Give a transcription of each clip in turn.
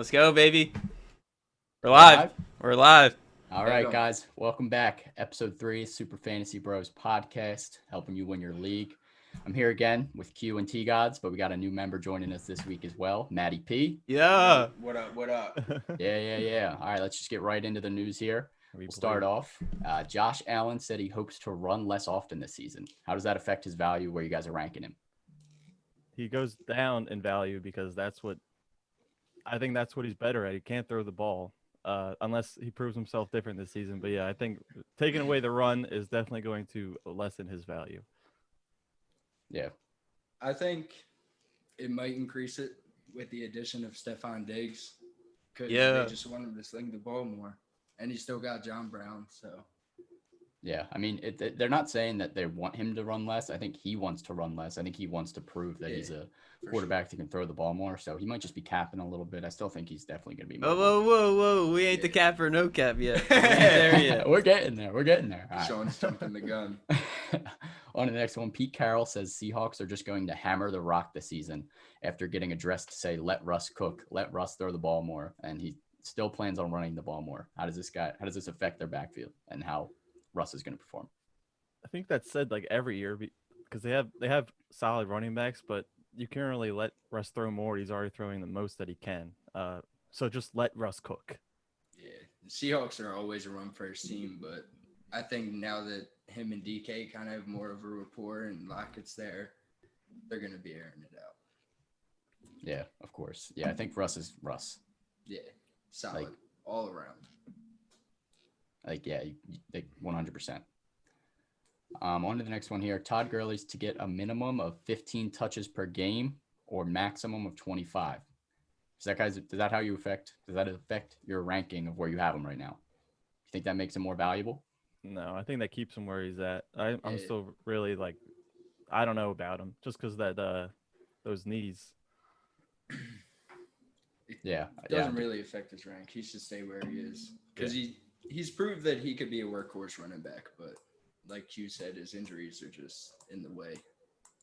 Let's go, baby. We're We're live. live? We're live. All There you right, go. guys. Welcome back. Episode 3, Super Fantasy Bros podcast, helping you win your league. I'm here again with Q and T Gods, but we got a new member joining us this week as well, Maddie P. Yeah. What up? What up? Yeah. All right, let's just get right into the news here. We'll start off. Josh Allen said he hopes to run less often this season. How does that affect his value where you guys are ranking him? He goes down in value because that's what he's better at. He can't throw the ball unless he proves himself different this season. But yeah, I think taking away the run is definitely going to lessen his value. Yeah. I think it might increase it with the addition of Stephon Diggs because they just want him to sling the ball more, and he still got John Brown. So Yeah, I mean, they're not saying that they want him to run less. I think he wants to run less. I think he wants to prove that he's a quarterback that can throw the ball more. So he might just be capping a little bit. I still think he's definitely going to be mobile. Whoa. We ain't the cap or no cap yet. We ain't there yet. We're getting there. All right. Sean's jumping the gun. On to the next one, Pete Carroll says Seahawks are just going to hammer the rock this season after getting addressed to say, let Russ cook, let Russ throw the ball more. And he still plans on running the ball more. How does this affect their backfield and how Russ is going to perform? I think that's said like every year because they have solid running backs, but you can't really let Russ throw more. He's already throwing the most that he can. So just let Russ cook. Yeah, the Seahawks are always a run first team, but I think now that him and DK kind of have more of a rapport and Lockett's there, they're going to be airing it out. Yeah, of course. Yeah, I think Russ is Russ. Yeah, solid all around. Yeah, 100%. On to the next one here. Todd Gurley's to get a minimum of 15 touches per game or maximum of 25. Does that affect your ranking of where you have him right now? You think that makes him more valuable? No, I think that keeps him where he's at. I'm still really I don't know about him just because those knees. Yeah, it doesn't really affect his rank. He should stay where he is because he's proved that he could be a workhorse running back, but like Q said, his injuries are just in the way.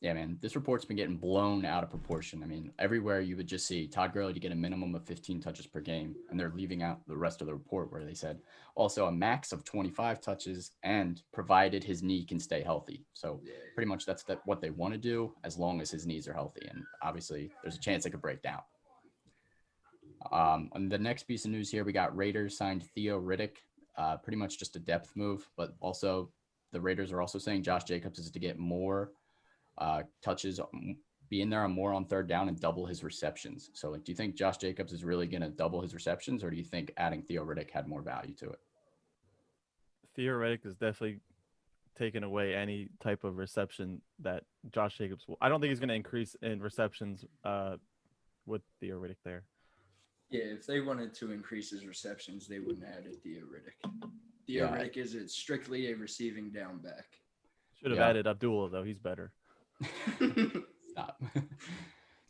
Yeah, man, this report's been getting blown out of proportion. I mean, everywhere you would just see Todd Gurley to get a minimum of 15 touches per game, and they're leaving out the rest of the report where they said also a max of 25 touches and provided his knee can stay healthy. So pretty much that's what they want to do as long as his knees are healthy, and obviously there's a chance it could break down. On the next piece of news here, we got Raiders signed Theo Riddick, pretty much just a depth move, but also the Raiders are also saying Josh Jacobs is to get more touches, be in there on more on third down and double his receptions. So do you think Josh Jacobs is really going to double his receptions, or do you think adding Theo Riddick had more value to it? Theo Riddick is definitely taking away any type of reception that Josh Jacobs will. I don't think he's going to increase in receptions with Theo Riddick there. Yeah, if they wanted to increase his receptions, they wouldn't add a Theo Riddick. Theo Riddick is strictly a receiving down back. Should have added Abdullah, though. He's better. Stop. Yeah,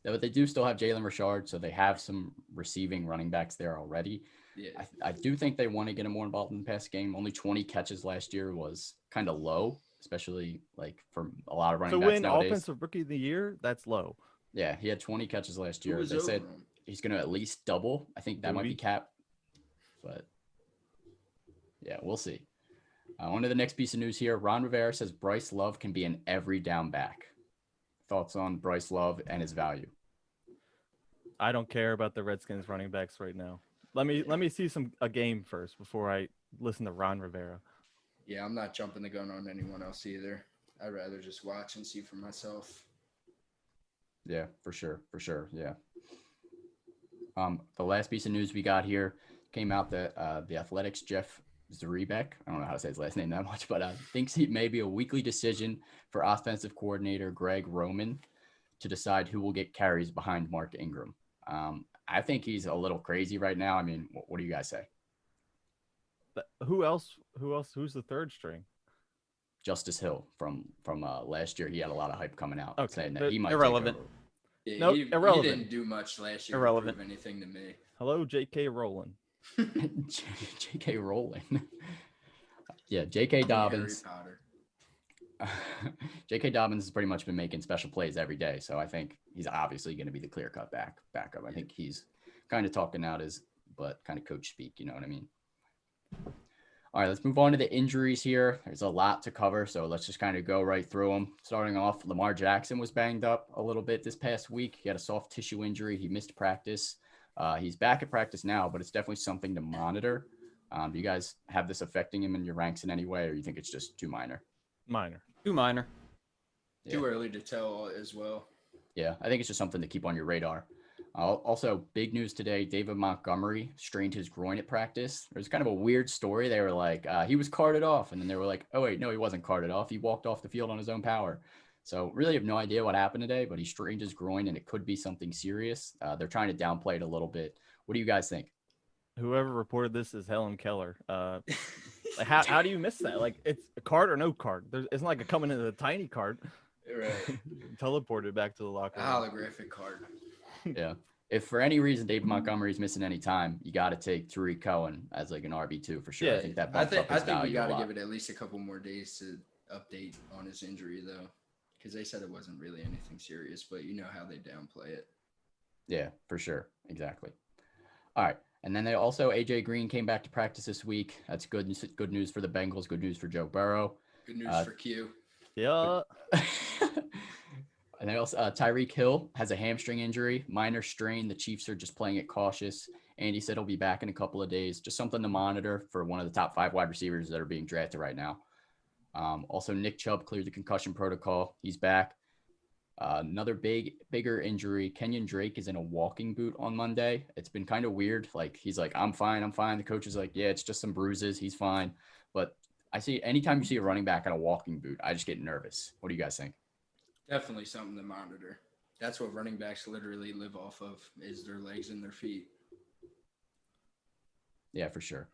but they do still have Jalen Richard, so they have some receiving running backs there already. Yeah, I do think they want to get him more involved in the pass game. Only 20 catches last year was kind of low, especially for a lot of running backs nowadays. To win Offensive Rookie of the Year, that's low. Yeah, he had 20 catches last year. They said he's going to at least double. I think that might be cap, but yeah, we'll see. On to the next piece of news here. Ron Rivera says Bryce Love can be an every down back. Thoughts on Bryce Love and his value? I don't care about the Redskins running backs right now. Let me see a game first before I listen to Ron Rivera. Yeah, I'm not jumping the gun on anyone else either. I'd rather just watch and see for myself. Yeah, for sure. Yeah. The last piece of news we got here came out that the Athletics' Jeff Zrebiec, I don't know how to say his last name that much, but thinks he may be a weekly decision for offensive coordinator Greg Roman to decide who will get carries behind Mark Ingram. I think he's a little crazy right now. I mean, what do you guys say? Who else? Who's the third string? Justice Hill from last year. He had a lot of hype coming out saying that but he might irrelevant. Yeah, no, irrelevant. He didn't do much last year. Irrelevant. To prove anything to me. Hello, J.K. Rowland. J.K. Rowling. Yeah, J.K. Dobbins. Harry Potter. J.K. Dobbins has pretty much been making special plays every day, so I think he's obviously going to be the clear-cut backup. I think he's kind of talking out his but kind of coach speak. You know what I mean? All right, let's move on to the injuries here. There's a lot to cover, so let's just kind of go right through them. Starting off, Lamar Jackson was banged up a little bit this past week. He had a soft tissue injury. He missed practice. He's back at practice now, but it's definitely something to monitor. Do you guys have this affecting him in your ranks in any way, or you think it's just too minor? Minor. Too minor. Yeah. Too early to tell as well. Yeah, I think it's just something to keep on your radar. Also, big news today, David Montgomery strained his groin at practice. It was kind of a weird story. They were like, he was carted off. And then they were like, oh, wait, no, he wasn't carted off. He walked off the field on his own power. So really have no idea what happened today, but he strained his groin and it could be something serious. They're trying to downplay it a little bit. What do you guys think? Whoever reported this is Helen Keller. Like how do you miss that? Like, it's a card or no card. It's not like it coming in a tiny card. Right. Teleported back to the locker A room. holographic card. Yeah. If for any reason David Montgomery's missing any time, you got to take Tariq Cohen as like an RB2 for sure. Yeah, I think that I bumps think up his we value got a to lot. give it at least a couple more days to update on his injury, though, because they said it wasn't really anything serious, but you know how they downplay it. Yeah, for sure. Exactly. All right. And then they also, AJ Green came back to practice this week. That's good news for the Bengals. Good news for Joe Burrow. Good news for Q. Yeah. And they also, Tyreek Hill has a hamstring injury, minor strain. The Chiefs are just playing it cautious. Andy said he'll be back in a couple of days. Just something to monitor for one of the top 5 wide receivers that are being drafted right now. Also, Nick Chubb cleared the concussion protocol. He's back. Another bigger injury. Kenyon Drake is in a walking boot on Monday. It's been kind of weird. Like, he's like, I'm fine. The coach is like, yeah, it's just some bruises. He's fine. But I see anytime you see a running back in a walking boot, I just get nervous. What do you guys think? Definitely something to monitor. That's what running backs literally live off of, is their legs and their feet. Yeah, for sure.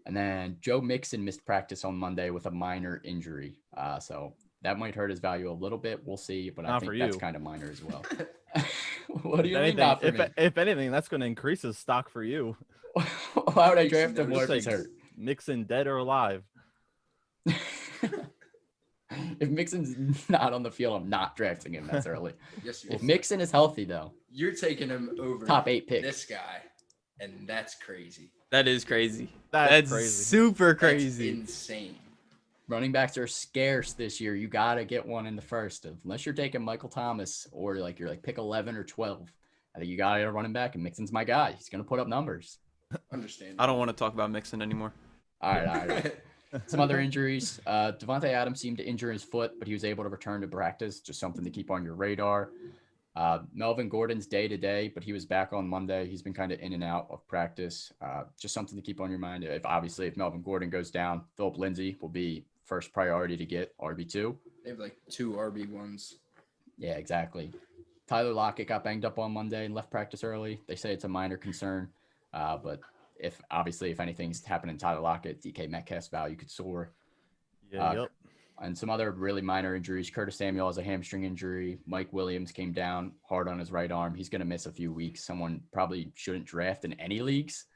And then Joe Mixon missed practice on Monday with a minor injury. So that might hurt his value a little bit. We'll see, but I think that's kind of minor as well. What do you mean not for me? If anything, that's going to increase his stock for you. Why would I draft him more if he's hurt? Mixon dead or alive. If Mixon's not on the field, I'm not drafting him that early. Yes, If Mixon is healthy, though, you're taking him over top 8 pick. this guy, and that's crazy. That is crazy. That's crazy. Super crazy. That's insane. Running backs are scarce this year. You got to get one in the first, unless you're taking Michael Thomas or you're like pick 11 or 12. I think you got to get a running back, and Mixon's my guy. He's going to put up numbers. Understand. I don't want to talk about Mixon anymore. All right. Some other injuries. Devontae Adams seemed to injure his foot, but he was able to return to practice. Just something to keep on your radar. Melvin Gordon's day-to-day, but he was back on Monday. He's been kind of in and out of practice. Just something to keep on your mind. If Melvin Gordon goes down, Philip Lindsay will be first priority to get RB2. They have like 2 RB1s. Yeah, exactly. Tyler Lockett got banged up on Monday and left practice early. They say it's a minor concern, but if anything's happening to Tyler Lockett, DK Metcalf's value could soar. Yeah, yep. And some other really minor injuries. Curtis Samuel has a hamstring injury. Mike Williams came down hard on his right arm. He's going to miss a few weeks. Someone probably shouldn't draft in any leagues.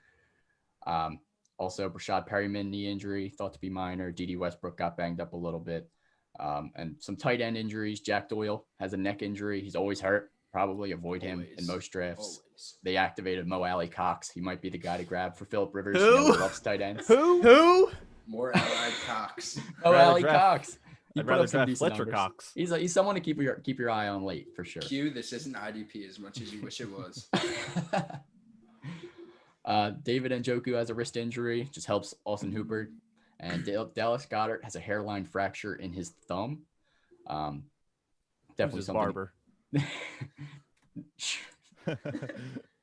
Also, Brashad Perryman, knee injury, thought to be minor. D.D. Westbrook got banged up a little bit. And some tight end injuries. Jack Doyle has a neck injury. He's always hurt. Probably avoid him in most drafts. Always. They activated Mo Alley Cox. He might be the guy to grab for Phillip Rivers. Who? He loves tight ends. Who? More allied Cox. Mo rather Alley draft- Cox. He I'd put rather up some draft decent Fletcher numbers. Cox. He's someone to keep your eye on late for sure. Q, this isn't IDP as much as you wish it was. David Njoku has a wrist injury, just helps Austin Hooper. And Dallas Goedert has a hairline fracture in his thumb. Definitely Who's his something. barber.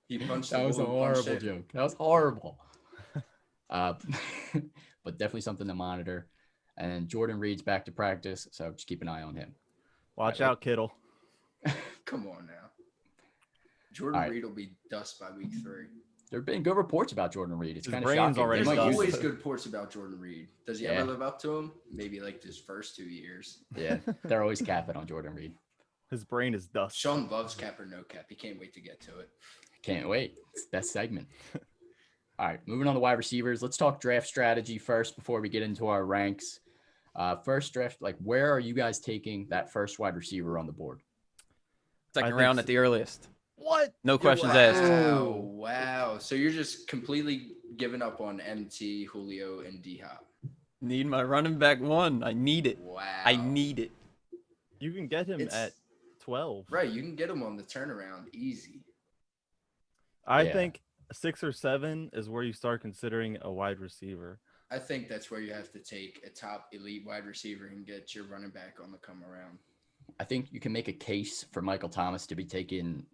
He punched That was a the bull and punched horrible it. joke. That was horrible. But definitely something to monitor. And Jordan Reed's back to practice, so just keep an eye on him. Watch out, Kittle. Come on now. Jordan All right. Reed will be dust by week 3. There have been good reports about Jordan Reed. It's His kind of brain's shocking. already They There's might use always it. good reports about Jordan Reed. Does he Yeah. ever live up to him? Maybe like his first 2 years. Yeah, they're always capping on Jordan Reed. His brain is dust. Sean loves cap or no cap. He can't wait to get to it. Can't wait. It's the best segment. All right, moving on to wide receivers. Let's talk draft strategy first before we get into our ranks. First draft, where are you guys taking that first wide receiver on the board? Second think round so. at the earliest. What? No questions asked. Wow. So you're just completely giving up on MT, Julio, and D Hop. Need my running back one. I need it. Wow. I need it. You can get him at 12. Right. You can get him on the turnaround easy. I Yeah. think 6 or 7 is where you start considering a wide receiver. I think that's where you have to take a top elite wide receiver and get your running back on the come around. I think you can make a case for Michael Thomas to be taken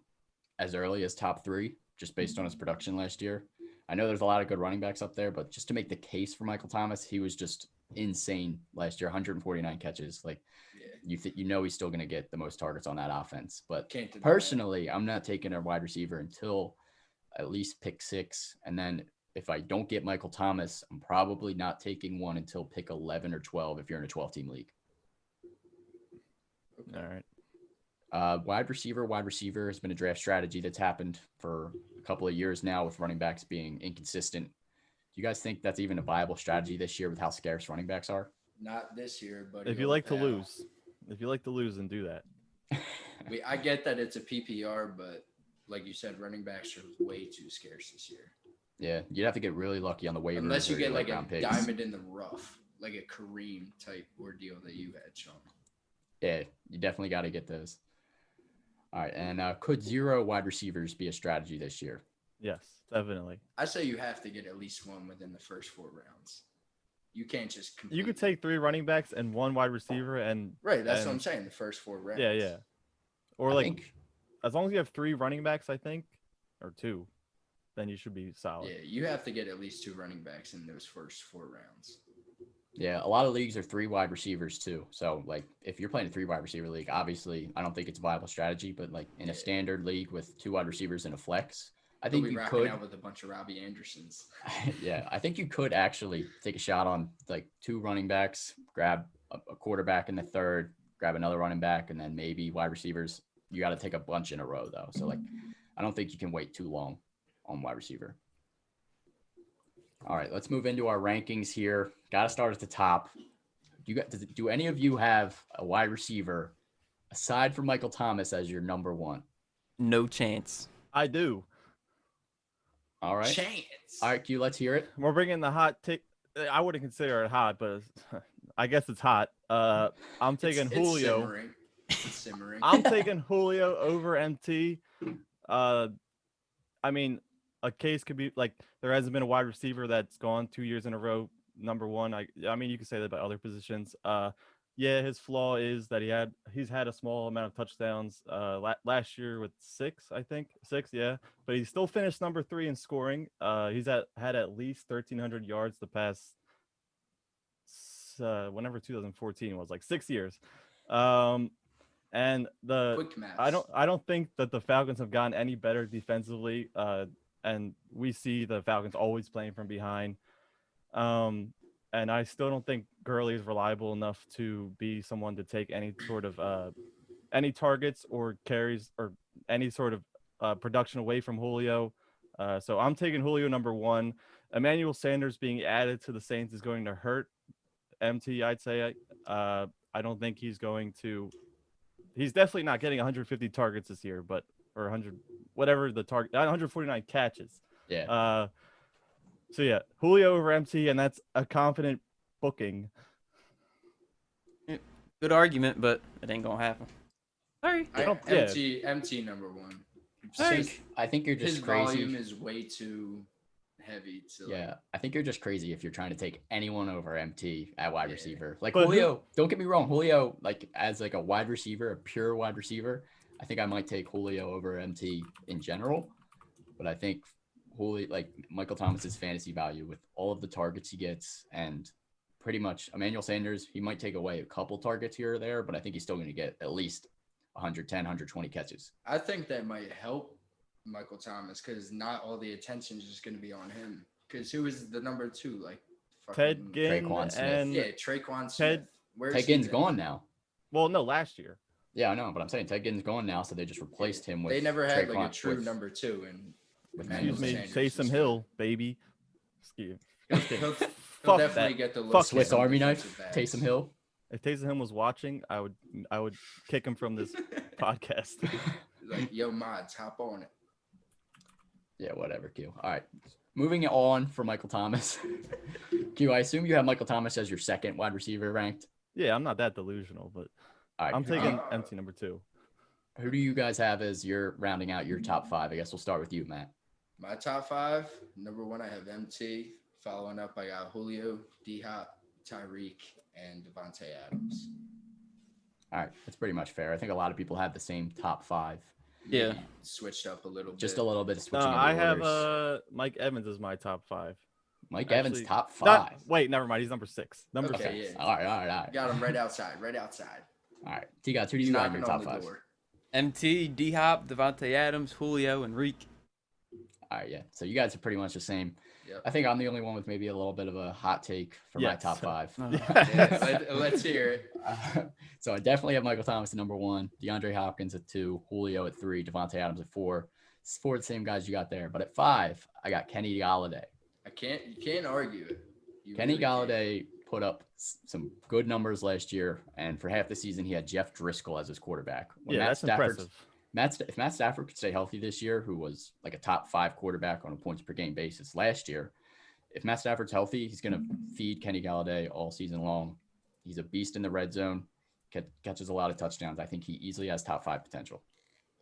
as early as top 3, just based on his production last year. I know there's a lot of good running backs up there, but just to make the case for Michael Thomas, he was just insane last year, 149 catches. Like, you know he's still going to get the most targets on that offense. But personally, I'm not taking a wide receiver until at least pick 6. And then if I don't get Michael Thomas, I'm probably not taking one until pick 11 or 12 if you're in a 12-team league. All right. Wide receiver has been a draft strategy that's happened for a couple of years now with running backs being inconsistent. Do you guys think that's even a viable strategy this year with how scarce running backs are? Not this year, but If you like to lose, then do that. I get that it's a PPR, but like you said, running backs are way too scarce this year. Yeah, you'd have to get really lucky on the waivers. Unless you get like a round picks. diamond in the rough, like a Kareem type ordeal that you had, Sean. Yeah, you definitely got to get those. All right, and could 0 wide receivers be a strategy this year? Yes, definitely. I say you have to get at least one within the first 4 rounds. You can't just You could take 3 running backs and 1 wide receiver and right. That's what I'm saying. The first 4 rounds. Yeah. Or as long as you have 3 running backs, I think, or 2, then you should be solid. Yeah, you have to get at least 2 running backs in those first 4 rounds. Yeah, a lot of leagues are 3 wide receivers too. So, like, if you're playing a 3 wide receiver league, obviously, I don't think it's a viable strategy. But like in a standard league with 2 wide receivers and a flex, I think you could out with a bunch of Robbie Andersons. Yeah, I think you could actually take a shot on like 2 running backs, grab a quarterback in the 3rd, grab another running back, and then maybe wide receivers. You got to take a bunch in a row though. So like, I don't think you can wait too long on wide receiver. All right, let's move into our rankings here. Got to start at the top. Do any of you have a wide receiver aside from Michael Thomas as your number 1? No chance. I do. All right. Chance. All right, Q, let's hear it. We're bringing the hot take. I wouldn't consider it hot, but I guess it's hot. I'm taking Julio. It's simmering. I'm taking Julio over MT. I mean, a case could be like there hasn't been a wide receiver that's gone 2 years in a row number 1. I mean, you can say that about other positions. Yeah, his flaw is that he's had a small amount of touchdowns last year with 6, I think. 6, yeah. But he still finished number 3 in scoring. He's had at least 1,300 yards the past whenever 2014 was, like 6 years. And Quick maths. I don't think that the Falcons have gotten any better defensively. And we see the Falcons always playing from behind. And I still don't think Gurley is reliable enough to be someone to take any sort of any targets or carries or any sort of production away from Julio. So I'm taking Julio number 1. Emmanuel Sanders being added to the Saints is going to hurt MT, I'd say. I don't think he's going to. He's definitely not getting 150 targets this year, or 100, whatever the target, 149 catches. Yeah. So yeah, Julio over MT, and that's a confident booking. Good argument, but it ain't gonna happen. Sorry. MT number 1. I think you're just his crazy. volume is way too heavy. I think you're just crazy if you're trying to take anyone over MT at wide receiver. Like But Julio, don't get me wrong, Julio, like as like a wide receiver, a pure wide receiver, I think I might take Julio over MT in general. But I think Julio, like Michael Thomas's fantasy value with all of the targets he gets and pretty much Emmanuel Sanders, he might take away a couple targets here or there, but I think he's still going to get at least 110, 120 catches. I think that might help Michael Thomas because not all the attention is just going to be on him. Because who is the number 2? Like Ted Ginn Traquan Smith. and Traquan Smith. Ted Ginn's gone now. Well, no, last year. Yeah, I know, but I'm saying Ted Ginn's gone now, so they just replaced him with. They never had like a Traquan true with- number 2, and Excuse me, Sanders Taysom is Hill, baby. Excuse. He'll Fuck definitely that. get the Fuck Swiss on Army defensive knife, backs. Taysom Hill. If Taysom Hill was watching, I would kick him from this podcast. Like, yo, mods, hop on it. Yeah, whatever, Q. All right. Moving on for Michael Thomas. Q, I assume you have Michael Thomas as your second wide receiver ranked. Yeah, I'm not that delusional, but All right. I'm taking MT number 2. Who do you guys have as you're rounding out your top 5? I guess we'll start with you, Matt. My top 5, number 1, I have MT. Following up, I got Julio, D-Hop, Tyreek, and Devontae Adams. All right. That's pretty much fair. I think a lot of people have the same top 5. Yeah. Switched up a little bit. Just a little bit of switching of I the have orders. Mike Evans as my top 5. Mike Evans, Actually, top 5. Wait, never mind. He's number 6. Number Okay, 6. yeah. All right. Got him right outside. All right. T-Gods, who do He's you got in knocking your on top the 5? door. MT, D-Hop, Devontae Adams, Julio, and Reek. All right, yeah. So you guys are pretty much the same. Yep. I think I'm the only one with maybe a little bit of a hot take for my Yes. top 5. Yeah, let's hear it. So I definitely have Michael Thomas at number 1, DeAndre Hopkins at 2, Julio at 3, Devontae Adams at 4. It's 4 of the same guys you got there. But at 5, I got Kenny Galladay. You can't argue it. Kenny really can't. Galladay put up some good numbers last year, and for half the season he had Jeff Driscoll as his quarterback. When Yeah, that's impressive. If Matt Stafford could stay healthy this year, who was like a top 5 quarterback on a points per game basis last year, if Matt Stafford's healthy, he's going to feed Kenny Galladay all season long. He's a beast in the red zone, catches a lot of touchdowns. I think he easily has top 5 potential.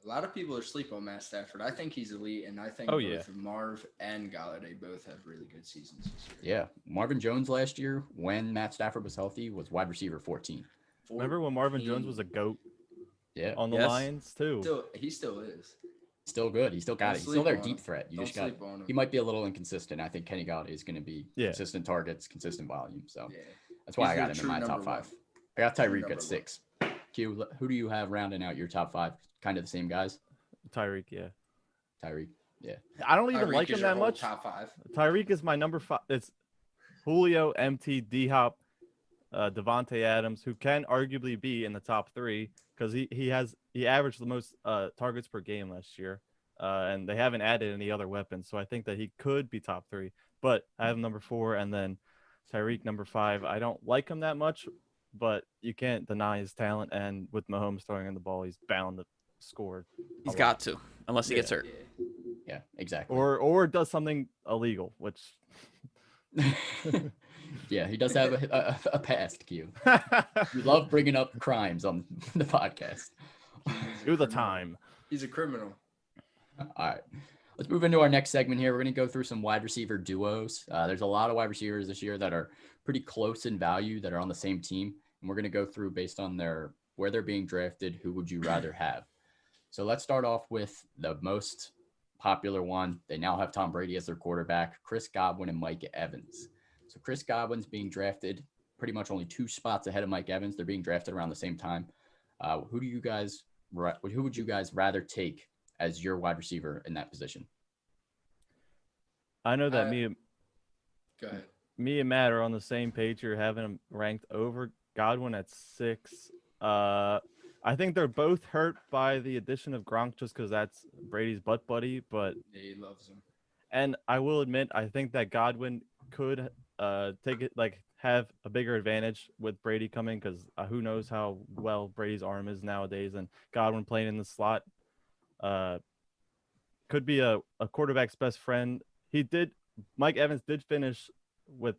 A lot of people are asleep on Matt Stafford. I think he's elite, and I think both Marv and Galladay both have really good seasons this year. Yeah. Marvin Jones last year, when Matt Stafford was healthy, was wide receiver 14. Remember when Marvin Jones was a GOAT Yeah. on the Lions, too? He still is. Still good. He still got it. He's still their deep threat. You Don't just got. sleep on him. He might be a little inconsistent. I think Kenny Galladay is going to be consistent targets, consistent volume. So Yeah. that's why He's I got the him in my true top number 5. one. I got Tyreek number at 6. Q, who do you have rounding out your top 5? Kind of the same guys. Tyreek, yeah. Tyreek. Yeah. I don't even Tyreek like is him your that whole much. Top 5. Tyreek is my number 5. It's Julio, MT, D-Hop, Devontae Adams, who can arguably be in the top 3 because he averaged the most targets per game last year, and they haven't added any other weapons, so I think that he could be top 3. But I have him number 4, and then Tyreek number 5. I don't like him that much, but you can't deny his talent, and with Mahomes throwing in the ball, he's bound to score. He's got to, unless he gets hurt. Yeah, exactly. Or does something illegal, which yeah, he does have a past, Q. We love bringing up crimes on the podcast. do the time. He's a criminal. All right. Let's move into our next segment here. We're going to go through some wide receiver duos. There's a lot of wide receivers this year that are pretty close in value that are on the same team. And we're going to go through based on where they're being drafted, who would you rather have? So let's start off with the most popular one. They now have Tom Brady as their quarterback, Chris Godwin and Mike Evans. So Chris Godwin's being drafted pretty much only 2 spots ahead of Mike Evans. They're being drafted around the same time. Who would you guys rather take as your wide receiver in that position? I know that Go ahead. me and Matt are on the same page here, having him ranked over Godwin at 6. I think they're both hurt by the addition of Gronk just because that's Brady's butt buddy. But Yeah, he loves him. and I will admit, I think that Godwin could take it have a bigger advantage with Brady coming because who knows how well Brady's arm is nowadays, and Godwin playing in the slot could be a quarterback's best friend. Mike Evans did finish with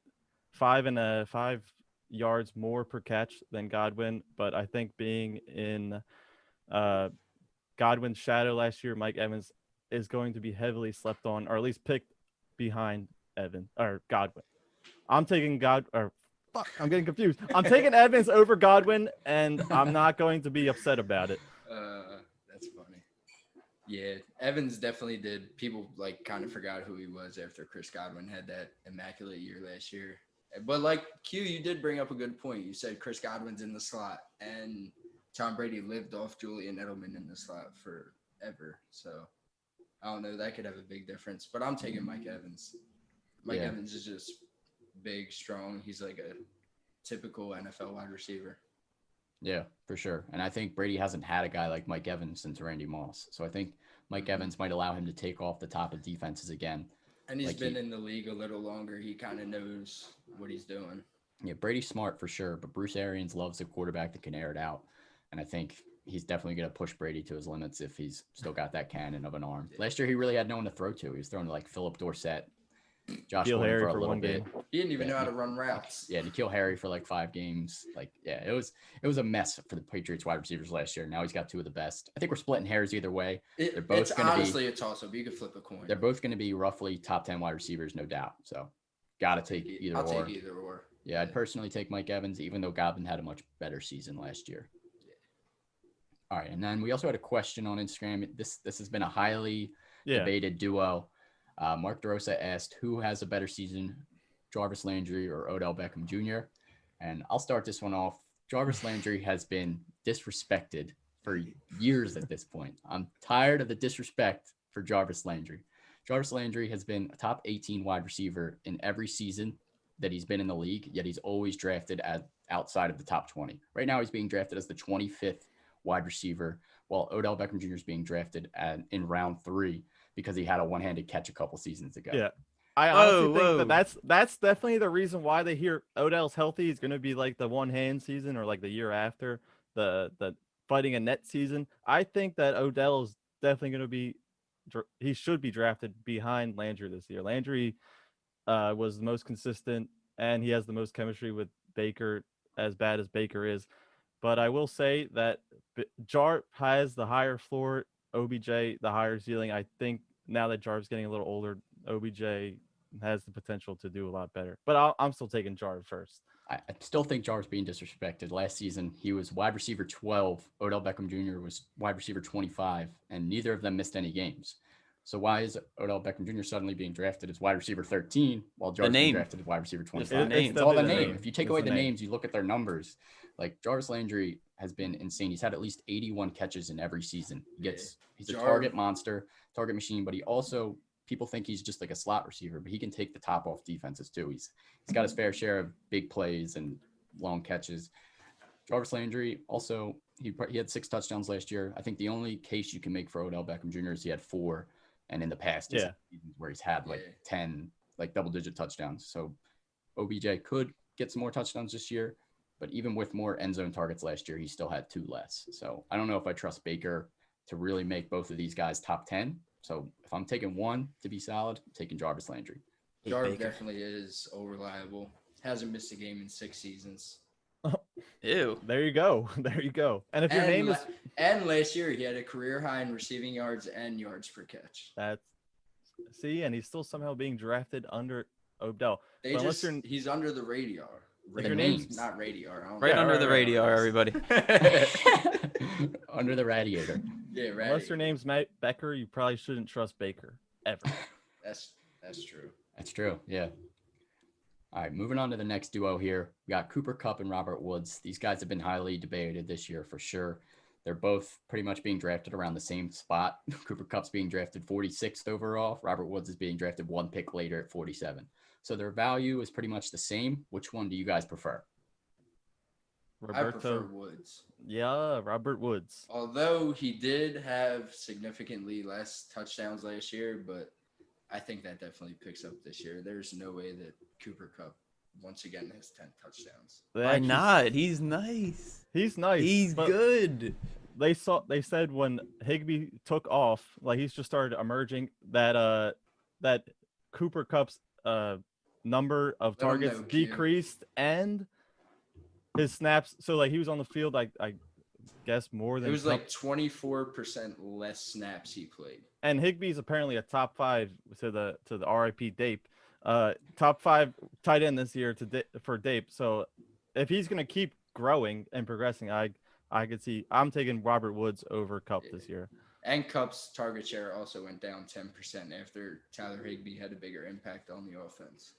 5 yards more per catch than Godwin, but I think being in Godwin's shadow last year, Mike Evans is going to be heavily slept on, or at least picked behind Godwin. I'm taking I'm getting confused. I'm taking Evans over Godwin, and I'm not going to be upset about it. That's funny. Yeah, Evans definitely did. People kind of forgot who he was after Chris Godwin had that immaculate year last year. But Q, you did bring up a good point. You said Chris Godwin's in the slot, and Tom Brady lived off Julian Edelman in the slot forever. So I don't know. That could have a big difference. But I'm taking Mike Evans. Mike Evans is just big, strong. He's like a typical NFL wide receiver. Yeah, for sure. And I think Brady hasn't had a guy like Mike Evans since Randy Moss. So I think Mike Evans might allow him to take off the top of defenses again. And he's been in the league a little longer. He kind of knows what he's doing. Yeah, Brady's smart for sure, but Bruce Arians loves a quarterback that can air it out. And I think he's definitely going to push Brady to his limits if he's still got that cannon of an arm. Last year, he really had no one to throw to. He was throwing to like Philip Dorsett, Josh N'Keal Gordon Harry for a for little one bit. game. He didn't even know how to run routes. Yeah, N'Keal Harry for like 5 games. Like, yeah, it was a mess for the Patriots wide receivers last year. Now he's got 2 of the best. I think we're splitting hairs either way. They're both It's going to be honestly a toss-up. You could flip a coin. they're both going to be roughly top 10 wide receivers, no doubt. So, got to take either I'll or. take either or. Yeah, I'd personally take Mike Evans, even though Godwin had a much better season last year. All right, and then we also had a question on Instagram. This has been a highly debated duo. Mark DeRosa asked, who has a better season, Jarvis Landry or Odell Beckham Jr.? And I'll start this one off. Jarvis Landry has been disrespected for years at this point. I'm tired of the disrespect for Jarvis Landry. Jarvis Landry has been a top 18 wide receiver in every season that he's been in the league, yet he's always drafted at outside of the top 20. Right now, he's being drafted as the 25th wide receiver, while Odell Beckham Jr. is being drafted in round 3 because he had a one-handed catch a couple seasons ago. Yeah. I honestly think that's definitely the reason why they hear Odell's healthy. He's going to be like the one-hand season or like the year after the fighting a net season. I think that Odell is definitely going to be he should be drafted behind Landry this year. Landry was the most consistent, and he has the most chemistry with Baker, as bad as Baker is. But I will say that Jar has the higher floor, OBJ the higher ceiling. I think now that Jar's getting a little older, OBJ has the potential to do a lot better. But I'm still taking Jar first. I still think Jar's being disrespected. Last season, he was wide receiver 12. Odell Beckham Jr. was wide receiver 25, and neither of them missed any games. So why is Odell Beckham Jr. suddenly being drafted as wide receiver 13 while Jar's being drafted as wide receiver 25? It's all the name. If you take away the names, you look at their numbers. Like Jarvis Landry has been insane. He's had at least 81 catches in every season. He's a target monster, target machine, but he also, people think he's just like a slot receiver, but he can take the top off defenses too. He's got his fair share of big plays and long catches. Jarvis Landry also, he had 6 touchdowns last year. I think the only case you can make for Odell Beckham Jr. is he had 4. And in the past, where he's had like 10, like double-digit touchdowns. So OBJ could get some more touchdowns this year, but even with more end zone targets last year, he still had 2 less. So I don't know if I trust Baker to really make both of these guys top 10. So if I'm taking one to be solid, I'm taking Jarvis Landry. Jarvis definitely is reliable. Hasn't missed a game in 6 seasons. Ew. There you go. There you go. And if your name is and last year he had a career high in receiving yards and yards per catch. And he's still somehow being drafted under Odell. He's under the radar. Not radar. Under the radar, everybody. Under the radiator. Yeah, right. Unless your name's Matt Becker, you probably shouldn't trust Baker ever. That's true. That's true. Yeah. All right, moving on to the next duo here. We got Cooper Kupp and Robert Woods. These guys have been highly debated this year for sure. They're both pretty much being drafted around the same spot. Cooper Kupp's being drafted 46th overall. Robert Woods is being drafted 1 pick later at 47. So their value is pretty much the same. Which one do you guys prefer? I prefer Woods. Yeah, Robert Woods. Although he did have significantly less touchdowns last year, but I think that definitely picks up this year. There's no way that Cooper Kupp once again has 10 touchdowns. Why not? He's nice. He's nice. He's good. They said when Higbee took off, like he's just started emerging, that Cooper Kupp's number of targets decreased and his snaps. So like he was on the field, I guess more than it was like 24% less snaps he played. And Higbee's apparently a top 5 to the RIP Dape, top 5 tight end this year for Dape. So if he's gonna keep growing and progressing, I could see I'm taking Robert Woods over Kupp this year. And Kupp's target share also went down 10% after Tyler Higbee had a bigger impact on the offense.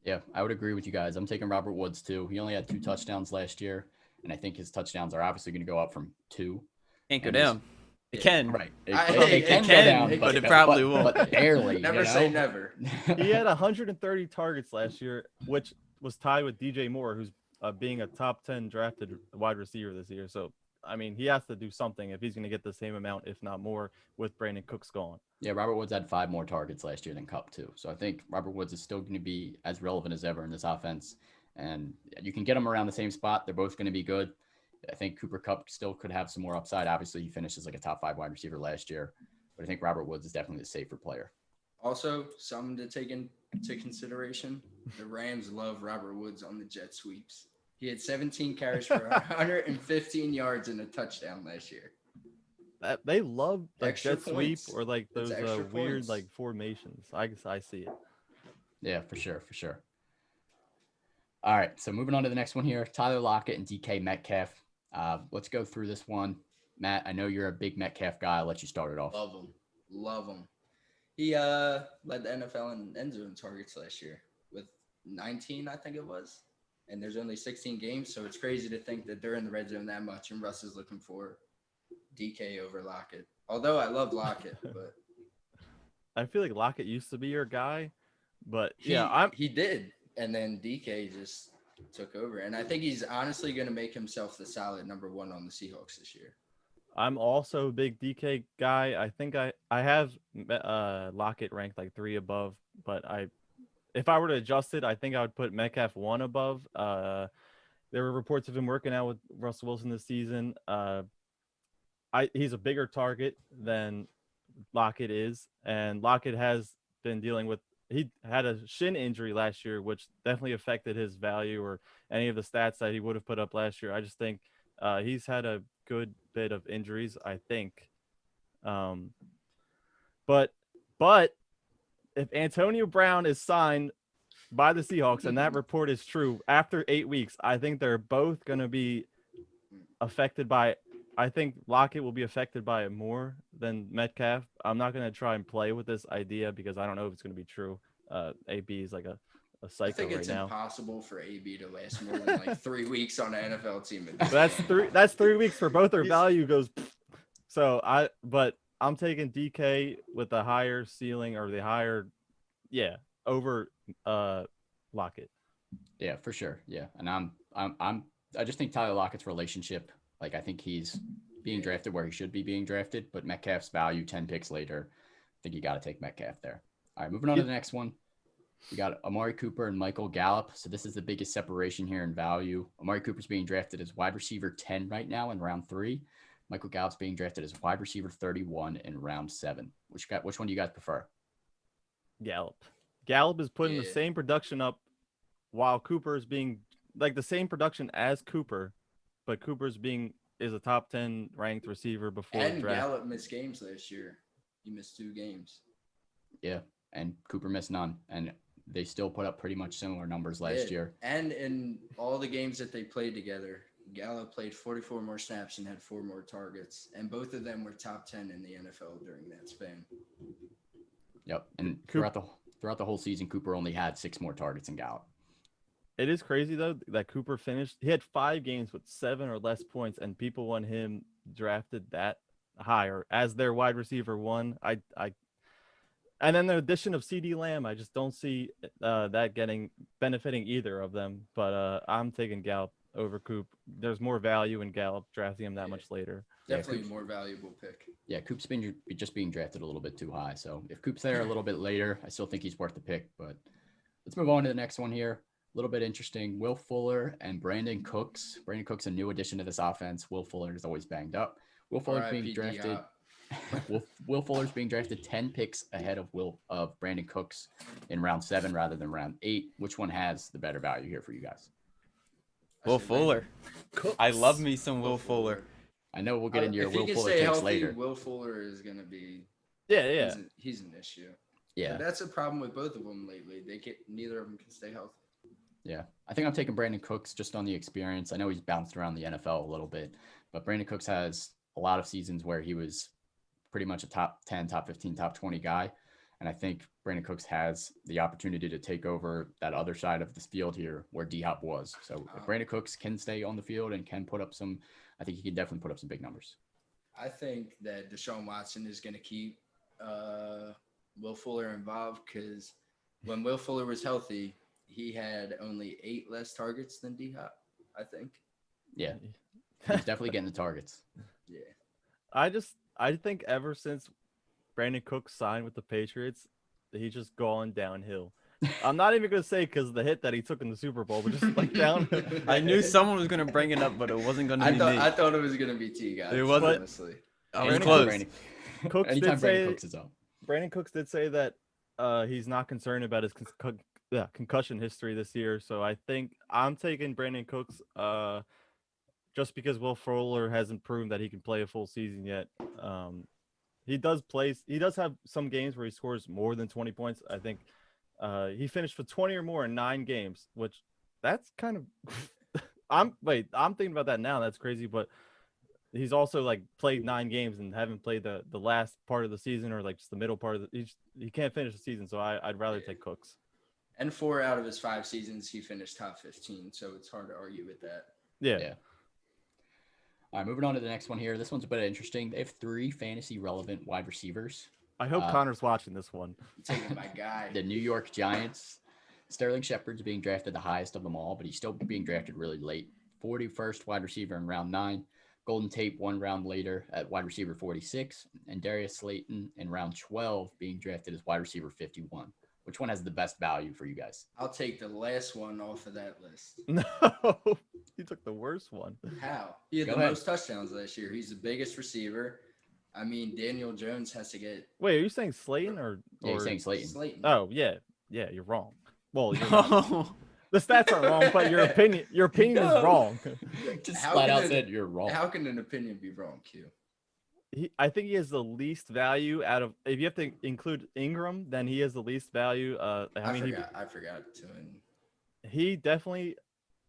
Yeah, I would agree with you guys. I'm taking Robert Woods too. He only had 2 touchdowns last year, and I think his touchdowns are obviously going to go up from 2. Can't go down. It can. Right. It can go down, but it probably won't. But barely. Never say never. He had 130 targets last year, which was tied with DJ Moore, who's being a top 10 drafted wide receiver this year. So, I mean, he has to do something if he's going to get the same amount, if not more, with Brandon Cooks gone. Yeah, Robert Woods had 5 more targets last year than Kupp too. So I think Robert Woods is still going to be as relevant as ever in this offense. And you can get them around the same spot. They're both going to be good. I think Cooper Kupp still could have some more upside. Obviously, he finished as like a top 5 wide receiver last year, but I think Robert Woods is definitely the safer player. Also, something to take into consideration: the Rams love Robert Woods on the jet sweeps. He had 17 carries for 115 yards and a touchdown last year. They love like Extra jet sweep points. or like It's those extra weird points. like formations. I see it. Yeah, for sure. All right, so moving on to the next one here, Tyler Lockett and DK Metcalf. Let's go through this one. Matt, I know you're a big Metcalf guy. I'll let you start it off. Love him. He led the NFL in end zone targets last year with 19, I think it was. And there's only 16 games, so it's crazy to think that they're in the red zone that much, and Russ is looking for DK over Lockett. Although I love Lockett, but I feel like Lockett used to be your guy, but he did, and then DK just took over, and I think he's honestly going to make himself the solid number 1 on the Seahawks this year. I'm also a big DK guy. I think I have Lockett ranked like 3 above, but if I were to adjust it, I think I would put Metcalf 1 above. There were reports of him working out with Russell Wilson this season. He's a bigger target than Lockett is, and Lockett has been dealing with. He had a shin injury last year, which definitely affected his value or any of the stats that he would have put up last year. I just think he's had a good bit of injuries, I think. But if Antonio Brown is signed by the Seahawks and that report is true, after 8 weeks, I think they're both going to be affected by. I think Lockett will be affected by it more than Metcalf. I'm not going to try and play with this idea because I don't know if it's going to be true. AB is like a psycho I think it's right now. impossible for AB to last more than like 3 weeks on an NFL team. That's 3 weeks for both their value goes. So but I'm taking DK with the higher ceiling or the higher, over Lockett. Yeah, for sure. Yeah, and I just think Tyler Lockett's relationship, like I think he's being drafted where he should be being drafted, but Metcalf's value 10 picks later, I think you got to take Metcalf there. All right, moving on to the next one. We got Amari Cooper and Michael Gallup. So this is the biggest separation here in value. Amari Cooper's being drafted as wide receiver 10 right now in round 3. Michael Gallup's being drafted as wide receiver 31 in round 7. Which one do you guys prefer? Gallup is putting the same production up while Cooper is being like the same production as Cooper, but Cooper's is a top 10 ranked receiver before and draft. Gallup missed games last year. He missed 2 games. Yeah, and Cooper missed none, and they still put up pretty much similar numbers last year. And in all the games that they played together, Gallup played 44 more snaps and had 4 more targets, and both of them were top 10 in the NFL during that span. Yep, and throughout the whole season, Cooper only had 6 more targets than Gallup. It is crazy though that Cooper finished. He had 5 games with 7 or less points, and people want him drafted that higher as their wide receiver 1. And then the addition of CD Lamb, I just don't see that benefiting either of them. But I'm taking Gallup over Coop. There's more value in Gallup drafting him that much later. Definitely a more valuable pick. Yeah, Coop's just being drafted a little bit too high. So if Coop's there a little bit later, I still think he's worth the pick. But let's move on to the next one here. A little bit interesting. Will Fuller and Brandon Cooks. Brandon Cooks, a new addition to this offense. Will Fuller is always banged up. Will Fuller's being drafted. Will Fuller's being drafted 10 picks ahead of Brandon Cooks in round 7 rather than round 8. Which one has the better value here for you guys? Will Fuller. I love me some Will Fuller. I know we'll get into your Will Fuller takes healthy, later. Will Fuller is going to be He's an issue. Yeah. But that's a problem with both of them lately. Neither of them can stay healthy. Yeah. I think I'm taking Brandon Cooks just on the experience. I know he's bounced around the NFL a little bit, but Brandon Cooks has a lot of seasons where he was pretty much a top 10, top 15, top 20 guy. And I think Brandon Cooks has the opportunity to take over that other side of this field here where D-Hop was. So if Brandon Cooks can stay on the field and can put up I think he can definitely put up some big numbers. I think that Deshaun Watson is going to keep Will Fuller involved because when Will Fuller was healthy, he had only 8 less targets than D-Hop, I think. Yeah. He's definitely getting the targets. Yeah. I think ever since Brandon Cooks signed with the Patriots, he's just gone downhill. I'm not even gonna say because the hit that he took in the Super Bowl, but just like down. I knew someone was gonna bring it up, but it wasn't gonna be me. I thought it was gonna be T guys. It wasn't. Honestly. I was Brandon close. Cooks Anytime did Brandon say Cooks is up. Brandon Cooks did say that he's not concerned about his concussion history this year. So I think I'm taking Brandon Cooks just because Will Fuller hasn't proven that he can play a full season yet. He does have some games where he scores more than 20 points. I think he finished for 20 or more in 9 games, which that's kind of I'm thinking about that now. That's crazy, but he's also like played 9 games and haven't played the last part of the season or like just the middle part of he can't finish the season. So I'd rather take Cooks. And 4 out of his 5 seasons, he finished top 15. So it's hard to argue with that. Yeah. All right, moving on to the next one here. This one's a bit interesting. They have 3 fantasy relevant wide receivers. I hope Connor's watching this one. Taking my guy. The New York Giants. Sterling Shepard's being drafted the highest of them all, but he's still being drafted really late. 41st wide receiver in round 9. Golden Tate 1 round later at wide receiver 46. And Darius Slayton in round 12 being drafted as wide receiver 51. Which one has the best value for you guys? I'll take the last one off of that list. No, you took the worst one. How? He had Go the ahead. most touchdowns last year. He's the biggest receiver. I mean, Daniel Jones has to get Wait, are you saying Slayton or? Yeah, he's saying Slayton. Slayton. Oh yeah, you're wrong. Well, you're not. The stats are wrong, but your opinion No. is wrong. Just How flat can out it- said you're wrong. How can an opinion be wrong, Q? I think he has the least value out of. If you have to include Ingram, then he has the least value. I forgot to. he definitely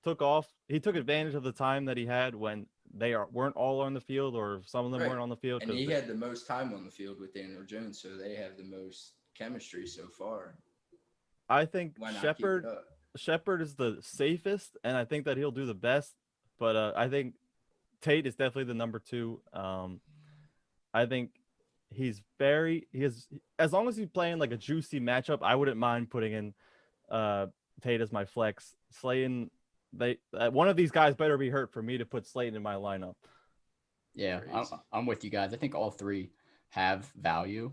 took off. He took advantage of the time that he had when weren't all on the field, or some of them Right. weren't on the field. And 'cause he had the most time on the field with Daniel Jones, so they have the most chemistry so far. I think Why not keep it up? Shepard is the safest, and I think that he'll do the best. But I think Tate is definitely the number 2. I think as long as he's playing like a juicy matchup, I wouldn't mind putting in Tate as my flex. Slayton, one of these guys better be hurt for me to put Slayton in my lineup. Yeah, Crazy. I'm with you guys. I think all 3 have value.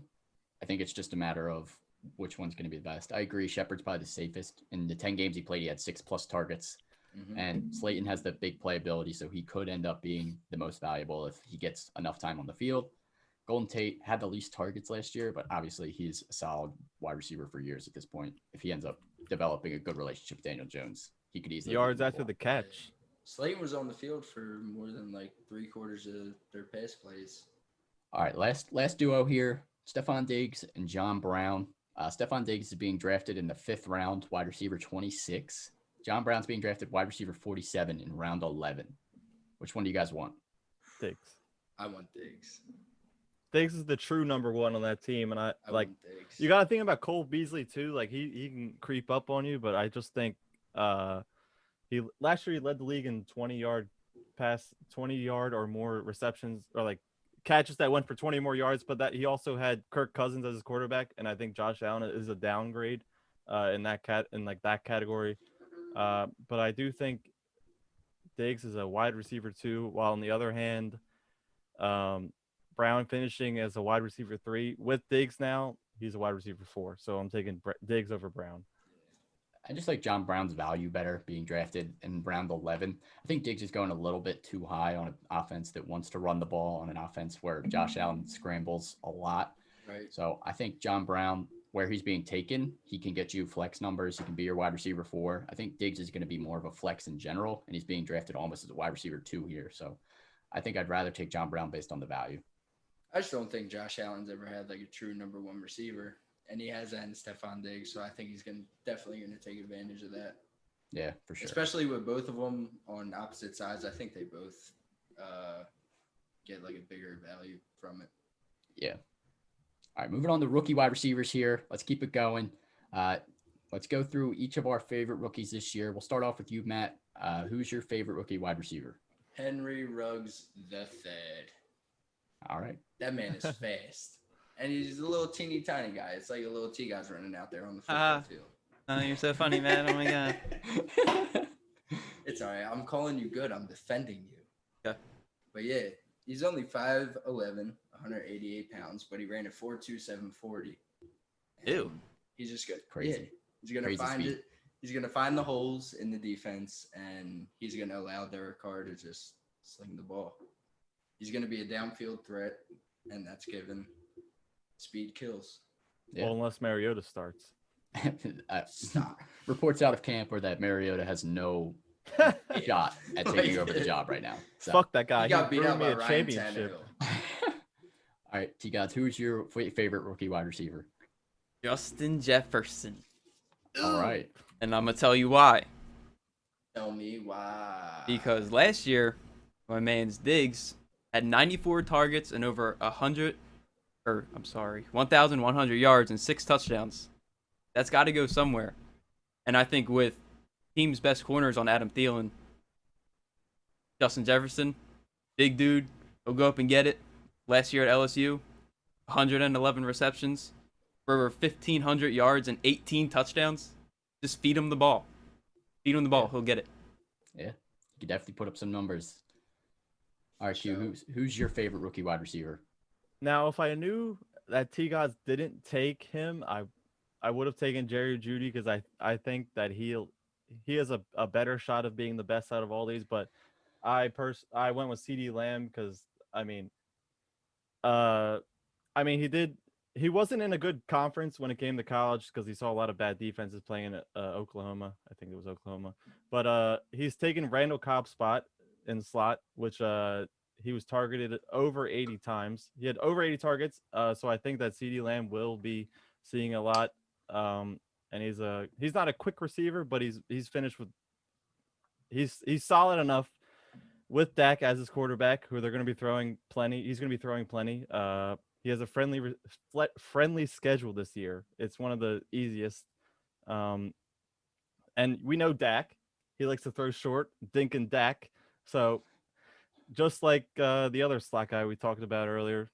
I think it's just a matter of which one's going to be the best. I agree. Shepard's probably the safest. In the 10 games he played, he had 6+ targets. Mhm. And Slayton has the big playability, so he could end up being the most valuable if he gets enough time on the field. Golden Tate had the least targets last year, but obviously he's a solid wide receiver for years at this point. If he ends up developing a good relationship with Daniel Jones, he could easily Yards be after one. the catch. Slayton was on the field for more than like 3/4 of their pass plays. All right, last duo here, Stephon Diggs and John Brown. Stephon Diggs is being drafted in the 5th round, wide receiver 26. John Brown's being drafted wide receiver 47 in round 11. Which one do you guys want? Diggs. I want Diggs. Diggs is the true number 1 on that team, and I like. want Diggs. You got to think about Cole Beasley too. Like he can creep up on you, but I just think last year he led the league in 20-yard or more receptions, or like catches that went for 20 more yards. But that he also had Kirk Cousins as his quarterback, and I think Josh Allen is a downgrade in that category. But I do think Diggs is a wide receiver 2, while on the other hand, Brown finishing as a wide receiver 3. With Diggs now, he's a wide receiver 4. So I'm taking Diggs over Brown. I just like John Brown's value better being drafted in round 11. I think Diggs is going a little bit too high on an offense that wants to run the ball, on an offense where Josh Allen scrambles a lot. Right. So I think John Brown, where he's being taken, he can get you flex numbers. He can be your wide receiver 4. I think Diggs is going to be more of a flex in general, and he's being drafted almost as a wide receiver 2 here. So I think I'd rather take John Brown based on the value. I just don't think Josh Allen's ever had like a true number 1 receiver, and he has that in Stephon Diggs. So I think he's definitely going to take advantage of that. Yeah, for sure. Especially with both of them on opposite sides. I think they both get like a bigger value from it. Yeah. All right, moving on to rookie wide receivers here. Let's keep it going. Let's go through each of our favorite rookies this year. We'll start off with you, Matt. Who's your favorite rookie wide receiver? Henry Ruggs the Third. All right. That man is fast. And he's a little teeny tiny guy. It's like a little T guy's running out there on the football field. Oh, you're so funny, man. Oh my god. It's all right. I'm calling you good. I'm defending you. Okay. But yeah, he's only 5'11", 188 pounds, but he ran a 4.27 40. Ew. He's just good. Crazy. He's gonna Crazy find speed. it. He's gonna find the holes in the defense, and he's gonna allow Derek Carr to just sling the ball. He's gonna be a downfield threat, and that's given. Speed kills. Yeah. Well, unless Mariota starts. Stop. Reports out of camp are that Mariota has no shot at taking over the job right now. So. Fuck that guy. He got beat threw out me by a Ryan championship. Tannehill. All right, T-Gods, who's your favorite rookie wide receiver? Justin Jefferson. All right. And I'm going to tell you why. Tell me why. Because last year, my man's Diggs had 94 targets and over 1,100 yards and 6 touchdowns. That's got to go somewhere. And I think with team's best corners on Adam Thielen, Justin Jefferson, big dude, he'll go up and get it. Last year at LSU, 111 receptions for over 1,500 yards and 18 touchdowns. Just feed him the ball. Feed him the ball. He'll get it. Yeah, you could definitely put up some numbers. All right, Q, who's your favorite rookie wide receiver? Now, if I knew that T-Gods didn't take him, I would have taken Jerry Jeudy because I think that he has a better shot of being the best out of all these. But I went with CeeDee Lamb because he wasn't in a good conference when it came to college because he saw a lot of bad defenses playing at Oklahoma. I think it was Oklahoma. But he's taken Randall Cobb's spot in the slot, which he was targeted over 80 times. He had over 80 targets. So I think that CeeDee Lamb will be seeing a lot. And he's not a quick receiver, but he's finished with he's solid enough with Dak as his quarterback, who they're going to be throwing plenty. He's going to be throwing plenty. He has a friendly schedule this year. It's one of the easiest. And we know Dak. He likes to throw short, Dink and Dak. So just like the other slot guy we talked about earlier,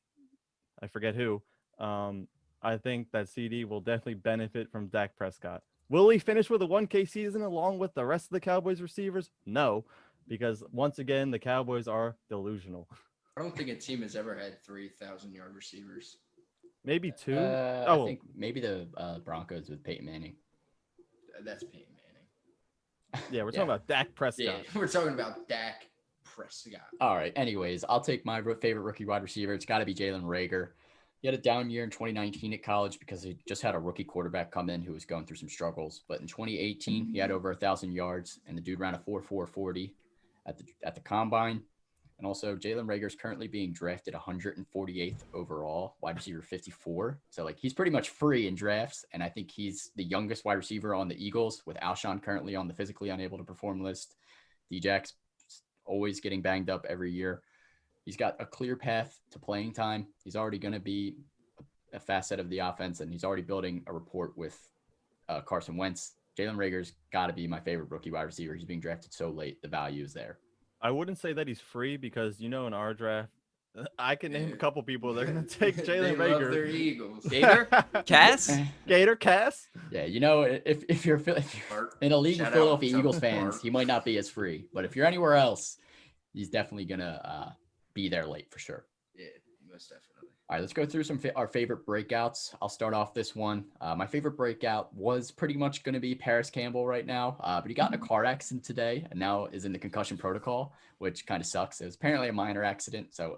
I forget who. I think that CD will definitely benefit from Dak Prescott. Will he finish with a 1K season along with the rest of the Cowboys receivers? No, because once again, the Cowboys are delusional. I don't think a team has ever had 3,000-yard receivers. Maybe 2. I think maybe the Broncos with Peyton Manning. That's Peyton Manning. Yeah, we're talking about Dak Prescott. Yeah, we're talking about Dak Prescott. All right. Anyways, I'll take my favorite rookie wide receiver. It's got to be Jalen Reagor. He had a down year in 2019 at college because he just had a rookie quarterback come in who was going through some struggles. But in 2018, he had over 1,000 yards, and the dude ran a 4.40 at the combine. And also, Jalen Reagor is currently being drafted 148th overall, wide receiver 54. So, he's pretty much free in drafts, and I think he's the youngest wide receiver on the Eagles, with Alshon currently on the physically unable to perform list. D-Jack's always getting banged up every year. He's got a clear path to playing time. He's already going to be a facet of the offense, and he's already building a rapport with Carson Wentz. Jalen Reagor's got to be my favorite rookie wide receiver. He's being drafted so late. The value is there. I wouldn't say that he's free because, in our draft, I can name a couple people. They're going to take Jalen They love Reagor. their Eagles. Gator? Cass? Gator Cass? Yeah, if you're in a league of Shout Philadelphia out Eagles to fans, Bart. he might not be as free. But if you're anywhere else, he's definitely going to be there late for sure. Yeah, most definitely. All right, let's go through our favorite breakouts. I'll start off this one. My favorite breakout was pretty much going to be Paris Campbell right now, but he got in a car accident today and now is in the concussion protocol, which kind of sucks. It was apparently a minor accident, so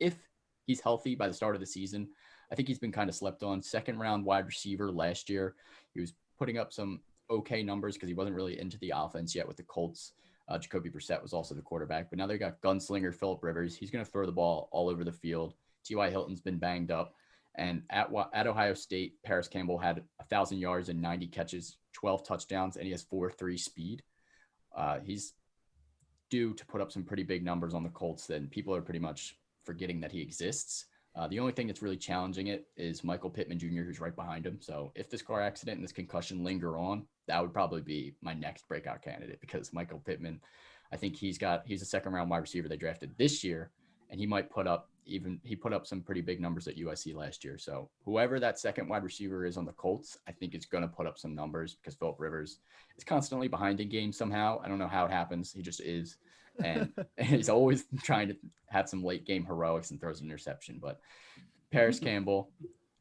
if he's healthy by the start of the season, I think he's been kind of slept on. Second round wide receiver last year. He was putting up some okay numbers because he wasn't really into the offense yet with the Colts. Jacoby Brissett was also the quarterback, but now they got gunslinger Phillip Rivers. He's going to throw the ball all over the field. T.Y. Hilton's been banged up. And at Ohio State, Paris Campbell had 1,000 yards and 90 catches, 12 touchdowns, and he has 4.3 speed. He's due to put up some pretty big numbers on the Colts. Then people are pretty much forgetting that he exists. The only thing that's really challenging it is Michael Pittman Jr., who's right behind him. So if this car accident and this concussion linger on, that would probably be my next breakout candidate because Michael Pittman, I think he's a second round wide receiver they drafted this year, and he put up some pretty big numbers at USC last year. So whoever that second wide receiver is on the Colts, I think is going to put up some numbers because Phillip Rivers is constantly behind in games somehow. I don't know how it happens. He just is. And he's always trying to have some late game heroics and throws an interception. But Paris Campbell,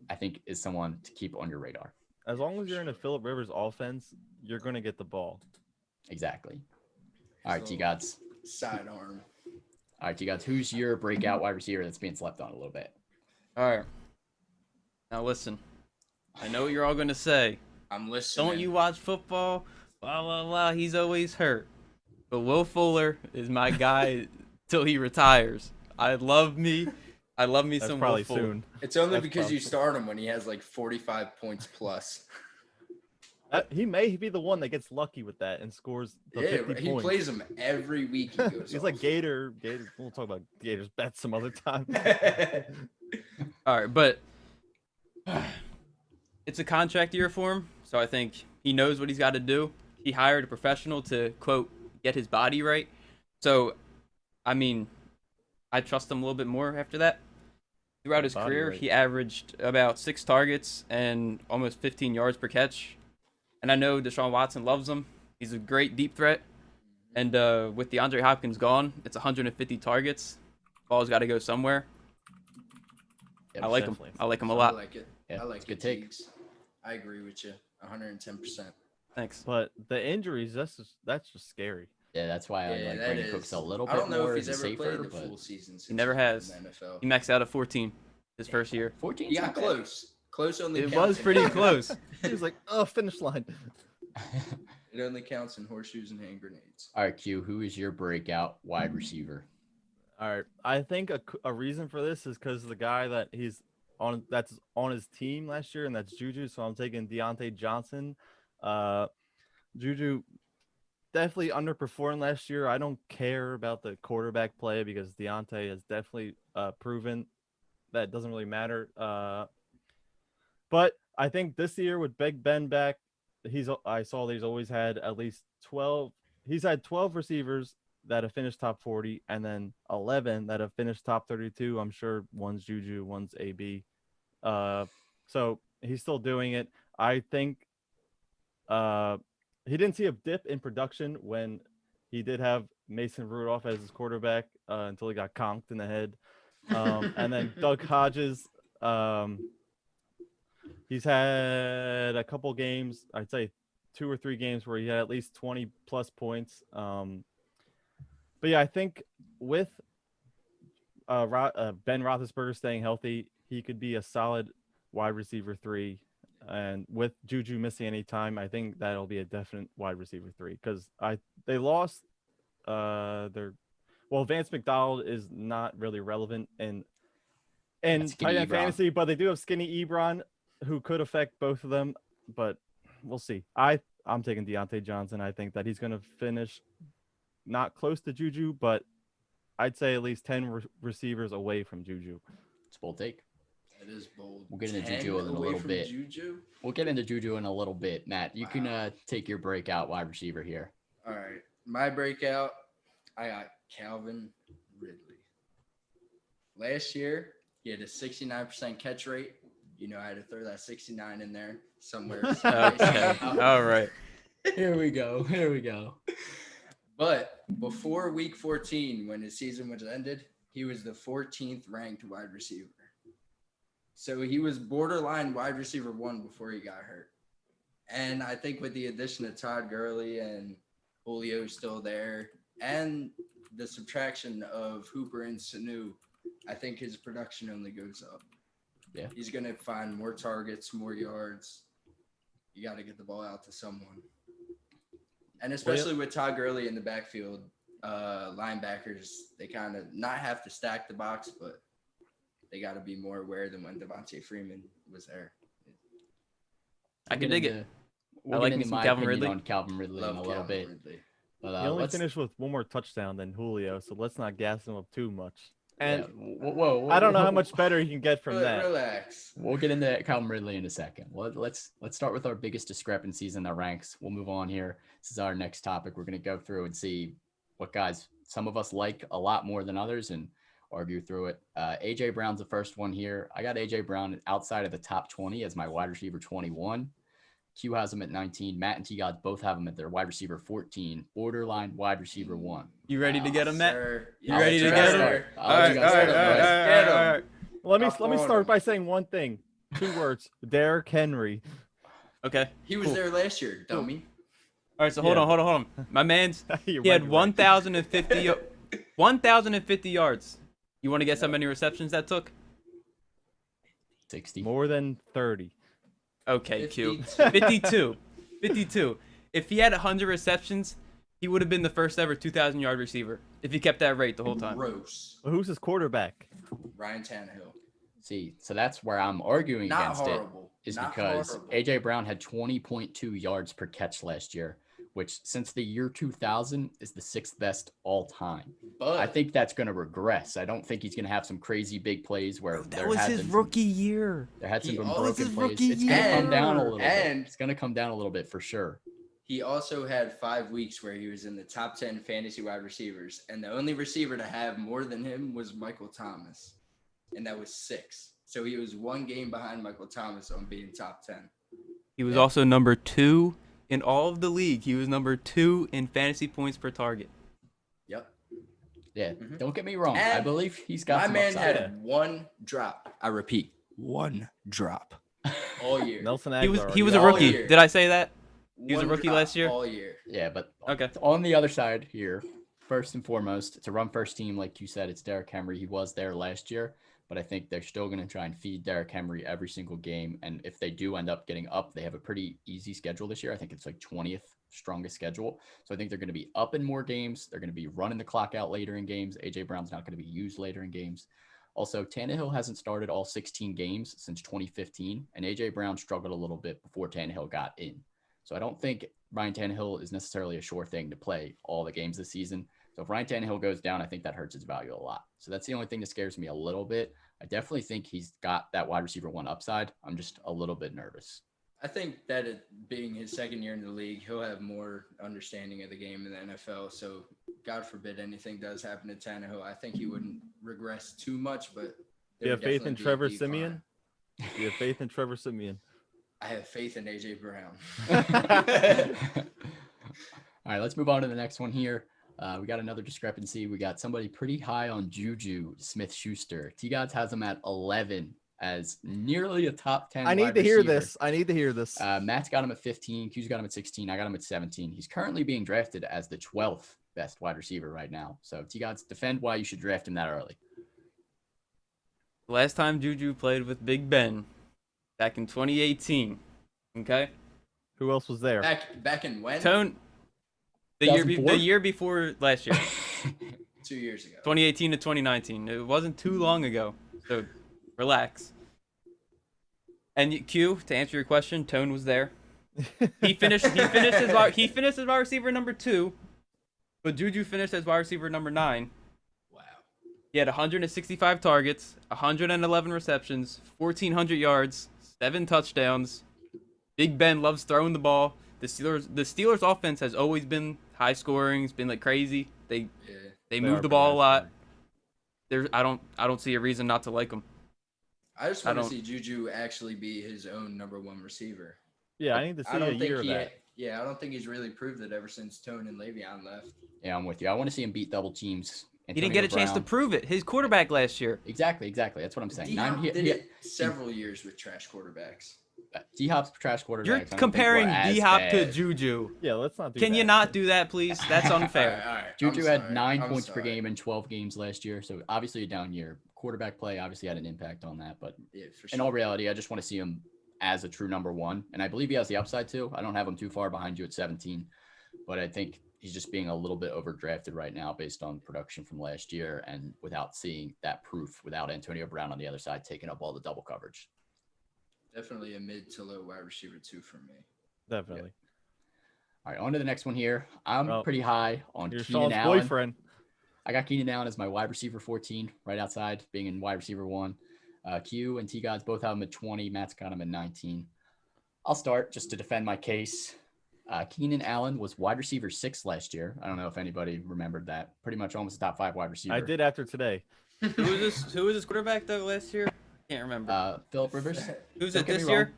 I think, is someone to keep on your radar. as long as you're in a Phillip Rivers offense, you're gonna get the ball. Exactly. All right, So, T-Gods. Sidearm. All right, T-Gods. Who's your breakout wide receiver that's being slept on a little bit? All right. Now listen. I know what you're all gonna say. I'm listening. Don't you watch football? Blah blah blah. He's always hurt. But Will Fuller is my guy till he retires. I love me That's some probably Will Fuller. soon. It's only That's because you possible. start him when he has like 45 points plus. He may be the one that gets lucky with that and scores the Yeah, 50 he points. plays him every week. He goes He's off. like Gator. We'll talk about Gators bets some other time. All right, but it's a contract year for him, so I think he knows what he's got to do. He hired a professional to, quote, get his body right. So, I mean, I trust him a little bit more after that. Throughout his Body career, right. he averaged about 6 targets and almost 15 yards per catch. And I know Deshaun Watson loves him. He's a great deep threat. And with DeAndre Hopkins gone, it's 150 targets. Ball's got to go somewhere. Yep, I like him. definitely. I like him a I lot. like it. Yeah, I like it's a it. good take. Teagues. I agree with you 110%. Thanks. But the injuries, that's just scary. Yeah, that's why I Yeah, like that Brandon is. Cooks a little I bit don't know more if he's as a ever played safer, the but full season since He never he's been has. in the NFL. He maxed out at 14 his first year. 14. He got close. Close only It counts was in pretty hand close. He was like, oh, finish line. It only counts in horseshoes and hand grenades. All right, Q. Who is your breakout wide receiver? All right. I think a reason for this is because the guy that's on his team last year, and that's Juju. So I'm taking Deontay Johnson. Juju definitely underperformed last year. I don't care about the quarterback play because Deontay has definitely proven that it doesn't really matter. But I think this year with Big Ben back, I saw that he's always had at least 12. He's had 12 receivers that have finished top 40, and then 11 that have finished top 32. I'm sure one's Juju, one's AB. So he's still doing it. I think he didn't see a dip in production when he did have Mason Rudolph as his quarterback until he got conked in the head. And then Doug Hodges, he's had a couple games, I'd say 2 or 3 games where he had at least 20 plus points. But yeah, I think with Ben Roethlisberger staying healthy, he could be a solid wide receiver 3. And with Juju missing any time, I think that'll be a definite wide receiver 3 because they lost Vance McDonald is not really relevant in tight end fantasy, but they do have Skinny Ebron who could affect both of them. But we'll see. I'm taking Deontay Johnson. I think that he's going to finish not close to Juju, but I'd say at least 10 receivers away from Juju. It's a bold take. That is bold. We'll get into 10 Juju in a away little from bit. Juju? We'll get into Juju in a little bit. Matt, you can take your breakout wide receiver here. All right. My breakout, I got Calvin Ridley. Last year, he had a 69% catch rate. You know, I had to throw that 69 in there somewhere. Okay. All right. Here we go. But before week 14, when his season was ended, he was the 14th ranked wide receiver. So he was borderline wide receiver 1 before he got hurt. And I think with the addition of Todd Gurley and Julio still there, and the subtraction of Hooper and Sanu, I think his production only goes up. Yeah. He's going to find more targets, more yards. You got to get the ball out to someone. And especially with Todd Gurley in the backfield, linebackers, they kind of not have to stack the box, but they got to be more aware than when Devontae Freeman was there. I can dig it. We'll I like get me into some my Calvin opinion Ridley. on Calvin Ridley in a little bit. But He only let's finished with one more touchdown than Julio, so let's not gas him up too much. And whoa, I don't know how much better he can get from that. Relax. We'll get into Calvin Ridley in a second. Let's start with our biggest discrepancies in the ranks. We'll move on here. This is our next topic. We're going to go through and see what guys some of us like a lot more than others and argue through it. AJ Brown's the first one here. I got AJ Brown outside of the top 20 as my wide receiver 21. Q has him at 19. Matt and T-God both have him at their wide receiver 14. Borderline wide receiver 1. You ready to get him, Matt? You I'll ready let to you get guys him? start. I'll All let right, you all guys right, all start. right, all right. Let me Up on start him. by saying one thing. 2 words. Derrick Henry. Okay. He was cool. there last year, dummy. All right, so hold Yeah. on. My man's You he might had be right. 1,050 yards. You want to guess how many receptions that took? 60. More than 30. Okay, Q. 52. 52. If he had 100 receptions, he would have been the first ever 2,000-yard receiver if he kept that rate the whole time. Gross. Well, who's his quarterback? Ryan Tannehill. See, so that's where I'm arguing Not against horrible. it, is Not because horrible. A.J. Brown had 20.2 yards per catch last year, which since the year 2000 is the 6th best all time. But I think that's going to regress. I don't think he's going to have some crazy big plays where That was his rookie year. There had some He been also- broken his plays. rookie It's going to come down a year. little bit. And- It's going to come down a little bit for sure. he also had 5 weeks where he was in the top 10 fantasy wide receivers, and the only receiver to have more than him was Michael Thomas, and that was 6. So he was 1 game behind Michael Thomas on being top 10. He was also number 2 in all of the league. He was number 2 in fantasy points per target. Yep. Yeah, Mhm. don't get me wrong. I And believe he's got My some man upside. had 1 drop. I repeat, 1 drop all year. Nelson He Aguilar. was a All rookie. year. Did I say that? He was a 1 rookie drop last year? All year. Yeah, but Okay. on the other side here, first and foremost, it's a run-first team. Like you said, it's Derrick Henry. He was there last year, but I think they're still going to try and feed Derrick Henry every single game. And if they do end up getting up, they have a pretty easy schedule this year. I think it's like 20th strongest schedule. So I think they're going to be up in more games. They're going to be running the clock out later in games. A.J. Brown's not going to be used later in games. Also, Tannehill hasn't started all 16 games since 2015, and A.J. Brown struggled a little bit before Tannehill got in. So I don't think Ryan Tannehill is necessarily a sure thing to play all the games this season. So if Ryan Tannehill goes down, I think that hurts his value a lot. So that's the only thing that scares me a little bit. I definitely think he's got that wide receiver 1 upside. I'm just a little bit nervous. I think that it being his second year in the league, he'll have more understanding of the game in the NFL. So, God forbid anything does happen to Tannehill, I think he wouldn't regress too much. But there You would have faith in definitely be a Trevor decline. Simeon? You have faith in Trevor Simeon? I have faith in AJ Brown. All right, let's move on to the next one here. We got another discrepancy. We got somebody pretty high on Juju Smith-Schuster. T-Gods has him at 11 as nearly a top 10 I need wide to hear receiver. this. I need to hear this. Matt's got him at 15. Q's got him at 16. I got him at 17. He's currently being drafted as the 12th best wide receiver right now. So T-Gods, defend why you should draft him that early. Last time Juju played with Big Ben, back in 2018. Okay. Who else was there? Back in when? Tone. The 2004? year before last year, 2 years ago. 2018 to 2019. It wasn't too long ago, so relax. And Q, to answer your question, Tone was there. He finished as wide receiver number 2, but Juju finished as wide receiver number 9. Wow. He had 165 targets, 111 receptions, 1,400 yards, 7 touchdowns. Big Ben loves throwing the ball. The Steelers' offense has always been high scoring. It's been like crazy. They Yeah. move the ball a lot. I don't see a reason not to like them. I just want to don't- see Juju actually be his own number 1 receiver. Yeah, I need to see I a don't year think of that. Yeah, I don't think he's really proved it ever since Tone and Le'Veon left. Yeah, I'm with you. I want to see him beat double teams. He didn't get a chance to prove it. His quarterback last year. Exactly. That's what I'm saying. D-Hop did it several years with trash quarterbacks. D-Hop's trash quarterbacks. You're I don't think comparing were as D-Hop to bad. Juju. Yeah, let's not do Can that. you not do that, please? That's unfair. All right. Juju I'm had sorry. 9 I'm points per sorry. game in 12 games last year, so obviously a down year. Quarterback play obviously had an impact on that, but Yeah, for in sure. all reality, I just want to see him as a true number 1, and I believe he has the upside too. I don't have him too far behind you at 17, but I think he's just being a little bit overdrafted right now based on production from last year and without seeing that proof, without Antonio Brown on the other side taking up all the double coverage. Definitely a mid to low wide receiver 2 for me. Definitely. All right, on to the next one here. I'm Well, pretty high on You're Keenan Sean's Allen. boyfriend. I got Keenan Allen as my wide receiver 14, right outside, being in wide receiver 1. Q and T-Gods both have him at 20. Matt's got him at 19. I'll start just to defend my case. Keenan Allen was wide receiver 6 last year. I don't know if anybody remembered that. Pretty much almost a top 5 wide receiver. I did after today. Who was this quarterback though last year? Can't remember. Philip Rivers. Who's don't it get this me year?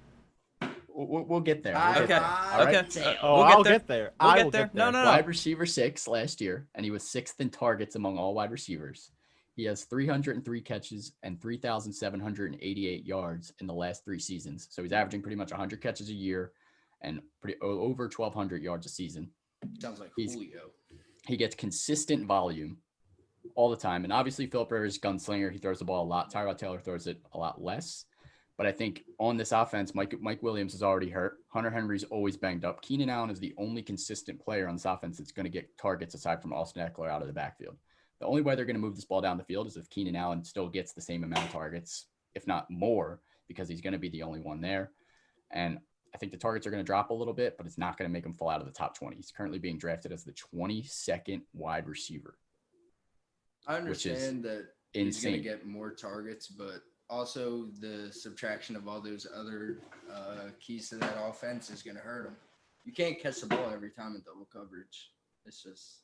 We'll get there. High We'll get Okay. there. five. All right? Okay. Oh, We'll I'll get get there. We'll I get will there. get No, there. no. Wide receiver 6 last year, and he was 6th in targets among all wide receivers. He has 303 catches and 3,788 yards in the last 3 seasons. So he's averaging pretty much 100 catches a year. and over 1,200 yards a season. Sounds like He's- Julio. He gets consistent volume all the time. And obviously, Philip Rivers, gunslinger, he throws the ball a lot. Tyrod Taylor throws it a lot less. But I think on this offense, Mike Williams is already hurt. Hunter Henry's always banged up. Keenan Allen is the only consistent player on this offense that's going to get targets aside from Austin Eckler out of the backfield. The only way they're going to move this ball down the field is if Keenan Allen still gets the same amount of targets, if not more, because he's going to be the only one there. And I think the targets are going to drop a little bit, but it's not going to make him fall out of the top 20. He's currently being drafted as the 22nd wide receiver. I understand that he's going to Insane. get more targets, but also the subtraction of all those other keys to that offense is going to hurt him. You can't catch the ball every time in double coverage. It's just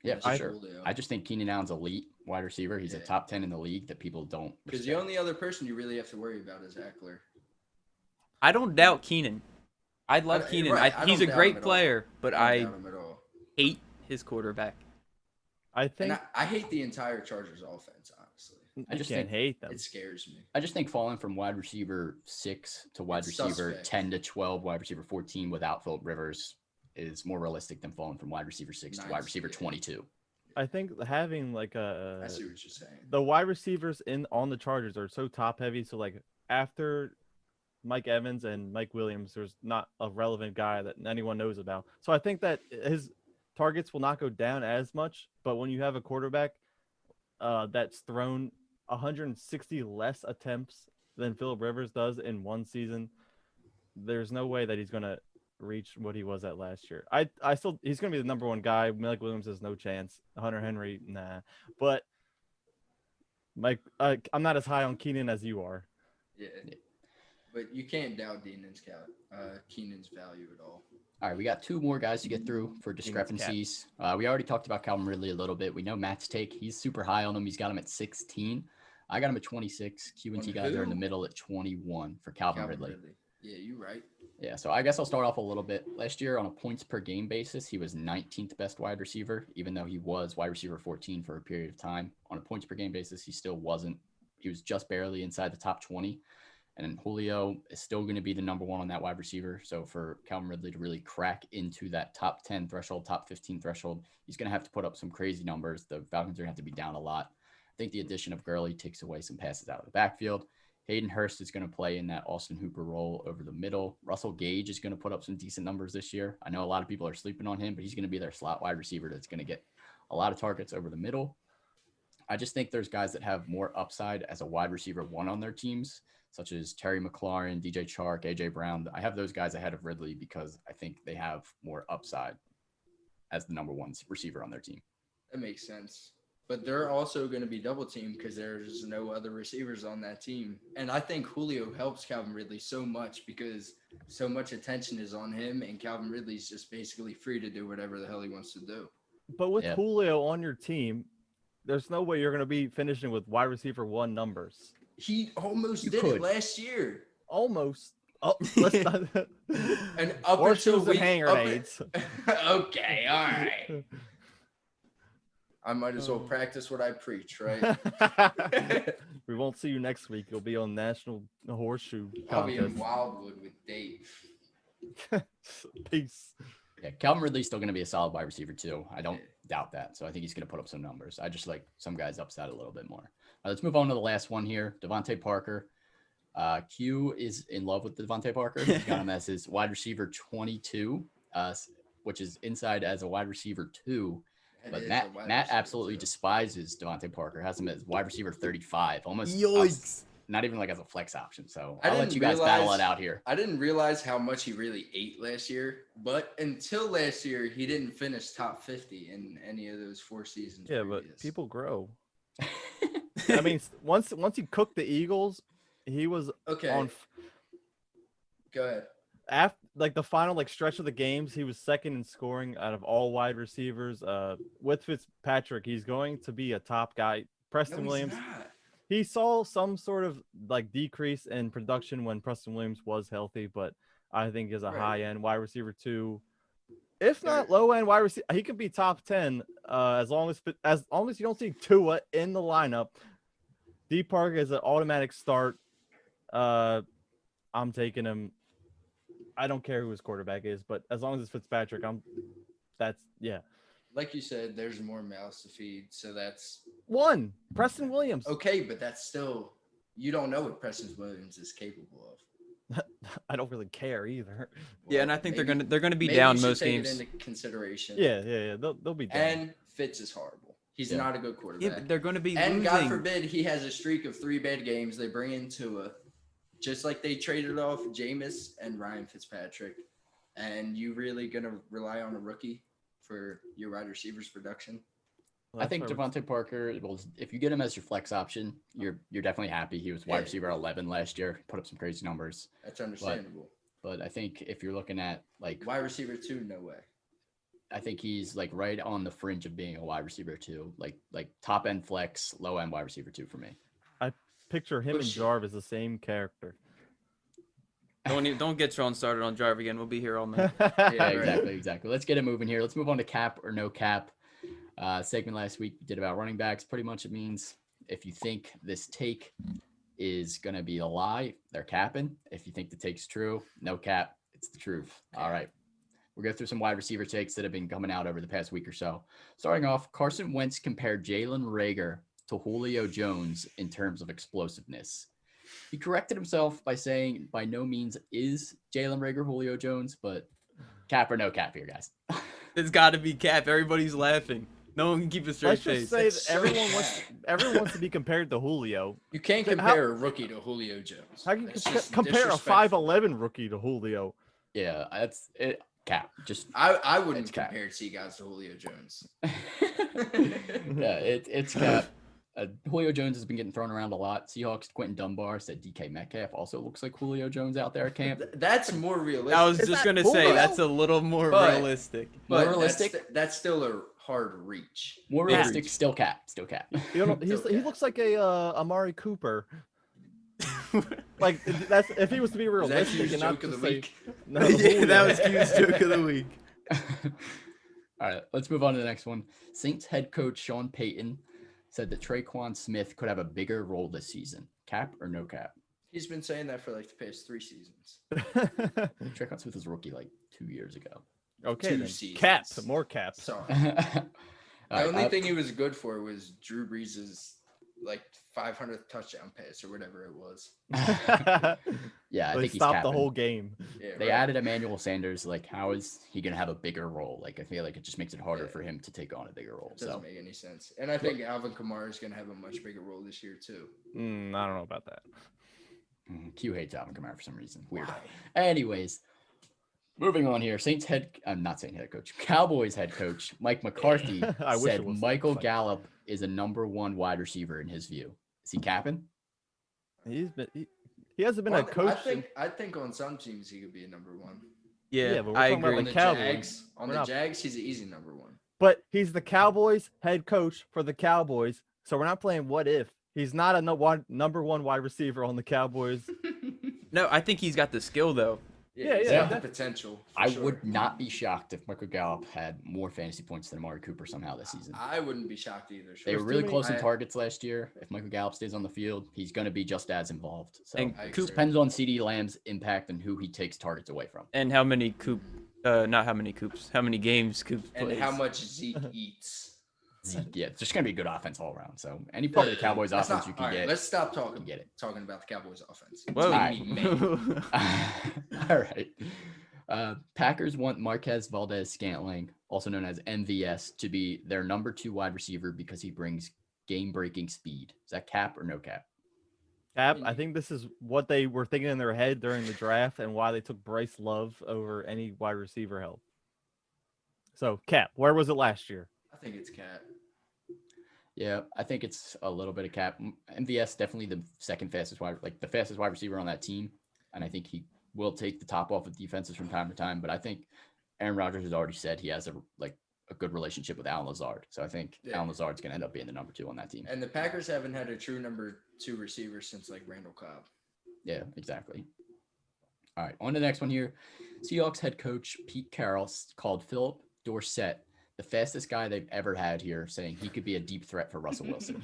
Yeah, for it's sure. Julio. I just think Keenan Allen's elite wide receiver. He's a Yeah. top 10 in the league that people don't Because the respect. only other person you really have to worry about is Eckler. I don't doubt Keenan. I love I- Keenan. right, I He's a don't doubt great him at all. player, but I I don't doubt him at all. hate his quarterback. I And think I hate the entire Chargers offense, honestly. I you just can't think- hate them. It scares me. I just think falling from wide receiver 6 to wide It's receiver suspect. 10 to 12, wide receiver 14 without Philip Rivers is more realistic than falling from wide receiver 6 to wide Nice, receiver yeah. 22. I think having like I see what you're saying. the wide receivers on the Chargers are so top heavy. So like after Mike Evans and Mike Williams, there's not a relevant guy that anyone knows about. So I think that his targets will not go down as much. But when you have a quarterback that's thrown 160 less attempts than Philip Rivers does in one season, there's no way that he's gonna reach what he was at last year. I still he's gonna be the number one guy. Mike Williams has no chance. Hunter Henry, nah. But Mike, I'm not as high on Keenan as you are. Yeah. But you can't doubt Keenan's value at all. All right, we got 2 more guys to get through for discrepancies. We already talked about Calvin Ridley a little bit. We know Matt's take. He's super high on him. He's got him at 16. I got him at 26. Q and T On guys are in the who? middle at 21 for Calvin Ridley. Yeah, you're right. Yeah, so I guess I'll start off a little bit. Last year, on a points per game basis, he was 19th best wide receiver, even though he was wide receiver 14 for a period of time. On a points per game basis, he still wasn't. He was just barely inside the top 20. And Julio is still going to be the number 1 on that wide receiver. So for Calvin Ridley to really crack into that top 10 threshold, top 15 threshold, he's going to have to put up some crazy numbers. The Falcons are going to have to be down a lot. I think the addition of Gurley takes away some passes out of the backfield. Hayden Hurst is going to play in that Austin Hooper role over the middle. Russell Gage is going to put up some decent numbers this year. I know a lot of people are sleeping on him, but he's going to be their slot wide receiver that's going to get a lot of targets over the middle. I just think there's guys that have more upside as a wide receiver 1 on their teams, such as Terry McLaurin, DJ Chark, AJ Brown. I have those guys ahead of Ridley because I think they have more upside as the number 1 receiver on their team. That makes sense. But they're also going to be double teamed because there's no other receivers on that team. And I think Julio helps Calvin Ridley so much because so much attention is on him, and Calvin Ridley's just basically free to do whatever the hell he wants to do. But with Yeah. Julio on your team, there's no way you're going to be finishing with wide receiver 1 numbers. He almost You did could. it last year. Almost. Oh, let's not. And up Horseshoes until and hand grenades. Okay, all right. I might as well practice what I preach, right? We won't see you next week. You'll be on National Horseshoe I'll be in Contest. Wildwood with Dave. Peace. Yeah, Calvin Ridley's still going to be a solid wide receiver too. I don't doubt that. So I think he's going to put up some numbers. I just like some guys upside a little bit more. Let's move on to the last one here. Devontae Parker. Q is in love with Devontae Parker. He's got him as his wide receiver 22, which is inside as a wide receiver 2. That But is a Matt wide Matt receiver, absolutely too. despises Devontae Parker. Has him as wide receiver 35, almost Yikes. not even like as a flex option. So I I'll let didn't you guys battle realize- it out here. I didn't realize how much he really ate last year, but until last year, he didn't finish top 50 in any of those 4 seasons. Yeah, but previous. people grow. I mean, once he cooked the Eagles, he was Okay, on go ahead. after like the final like stretch of the games. He was second in scoring out of all wide receivers. With Fitzpatrick, he's going to be a top guy. Preston No, Williams. he's not. He saw some sort of like decrease in production when Preston Williams was healthy, but I think is a Right. high end wide receiver 2. If not There- low end wide receiver, he could be top 10 as long as you don't see Tua in the lineup. D Park is an automatic start. I'm taking him I don't care who his quarterback is, but as long as it's Fitzpatrick, yeah. Like you said, there's more mouths to feed, so that's One, Preston Williams. okay. But that's still, you don't know what Preston Williams is capable of. I don't really care either. Yeah, and I Well, think maybe- they're gonna be maybe down you should most take games. it into consideration. Yeah. They'll be down. And Fitz is horrible. He's Yeah. not a good Yeah, quarterback. but they're gonna be And losing. God forbid he has a streak of 3 bad games. They bring in Tua, just like they traded off Jameis and Ryan Fitzpatrick. And you really gonna rely on a rookie for your wide receivers production? Well, I think that's where Devontae Parker, well, if you get him as your flex option, you're definitely happy. He was wide Yeah. receiver 11 last year, put up some crazy numbers. That's understandable. But I think if you're looking at like, Wide receiver 2, no way. I think he's like right on the fringe of being a wide receiver 2, like top end flex, low end wide receiver 2 for me. picture him and Push it. Jarvis the same character. Don't get Sean started on Jarvis again. We'll be here all night. Yeah, right. exactly. Let's get it moving here. Let's move on to cap or no cap. Segment last week we did about running backs. Pretty much it means if you think this take is gonna be a lie, they're capping. If you think the take's true, no cap, it's the truth. All right. We'll go through some wide receiver takes that have been coming out over the past week or so. Starting off, Carson Wentz compared Jalen Reagor to Julio Jones in terms of explosiveness. He corrected himself by saying by no means is Jalen Reagor Julio Jones, but cap or no cap here, guys. It's got to be cap. Everybody's laughing. No one can keep a straight Let's face. just say It's that so everyone wants to be compared to Julio. You can't How- compare a rookie to Julio Jones. How can you That's just compare a disrespectful. 5'11" rookie to Julio? Yeah, that's it. Cap. Just I wouldn't It's cap. compare T guys to Julio Jones. yeah, it's cap. Julio Jones has been getting thrown around a lot. Seahawks Quentin Dunbar said DK Metcalf also looks like Julio Jones out there at camp. That's more realistic. I was Is just that gonna say Julio? that's a little more But- realistic. More but realistic? That's still a hard reach. More Yeah. realistic, still cap. You know, he Okay. looks like a Amari Cooper. Like that's if he was to be Is that realistic Q's and not joke of just the say, week? no, Yeah, Julio. that was Q's joke of the week. All right, let's move on to the next one. Saints head coach Sean Payton said that Traquan Smith could have a bigger role this season. Cap or no cap? He's been saying that for like the past 3 seasons. Traquan Smith was a rookie like 2 years ago. Okay, 2 then. seasons. Cap, more cap. Sorry. All The right, only thing he was good for was Drew Brees' like 500th touchdown pass or whatever it was. yeah, I They think he's stopped the capping. whole game. Yeah, They right. added Emmanuel Sanders. Like, how is he going to have a bigger role? Like, I feel like it just makes it harder Yeah. for him to take on a bigger role. It doesn't So, make any sense. And I think Alvin Kamara is going to have a much bigger role this year too. I don't know about that. Q hates Alvin Kamara for some reason. Weird. Anyways, moving on here. I'm not saying head coach. Cowboys head coach Mike McCarthy I wish said it was Michael like- Gallup is a number 1 wide receiver in his view. Is he capping? He hasn't been On- a coach. I think on some teams he could be a number 1. Yeah, Yeah, but we're I talking about agree. On the the Cowboys. Jags, on We're the not- Jags, he's an easy number 1. But he's the Cowboys head coach for the Cowboys, so we're not playing what if. He's not a number 1 wide receiver on the Cowboys. No, I think he's got the skill though. Yeah, he's yeah, got the that- potential. for I sure. would not be shocked if Michael Gallup had more fantasy points than Amari Cooper somehow this season. I wouldn't be shocked either. They were Sure. really many- close in I- targets last year. If Michael Gallup stays on the field, he's going to be just as involved. So And I it agree. depends on CD Lamb's impact and who he takes targets away from. And how many not how many coops, how many games Coops And plays. how much Zeke eats. Yeah, it's just going to be a good offense all around. So any part of the Cowboys That's offense not- you can all right, get. Let's stop you talking. can get it. Talking about the Cowboys offense. It's Whoa. making me mad. All right. Packers want Marquez Valdez-Scantling, also known as MVS, to be their number 2 wide receiver because he brings game-breaking speed. Is that cap or no cap? Cap, I think this is what they were thinking in their head during the draft and why they took Bryce Love over any wide receiver help. So, Cap, where was it last year? I think it's Cat. Yeah, I think it's a little bit of cap. MVS definitely the second fastest the fastest wide receiver on that team, and I think he will take the top off of defenses from time to time. But I think Aaron Rodgers has already said he has a good relationship with Alan Lazard, so I think Yeah. Alan Lazard's going to end up being the number 2 on that team. And the Packers haven't had a true number 2 receiver since like Randall Cobb. Yeah, exactly. All right, on to the next one here. Seahawks head coach Pete Carroll called Philip Dorsett the fastest guy they've ever had here, saying he could be a deep threat for Russell Wilson.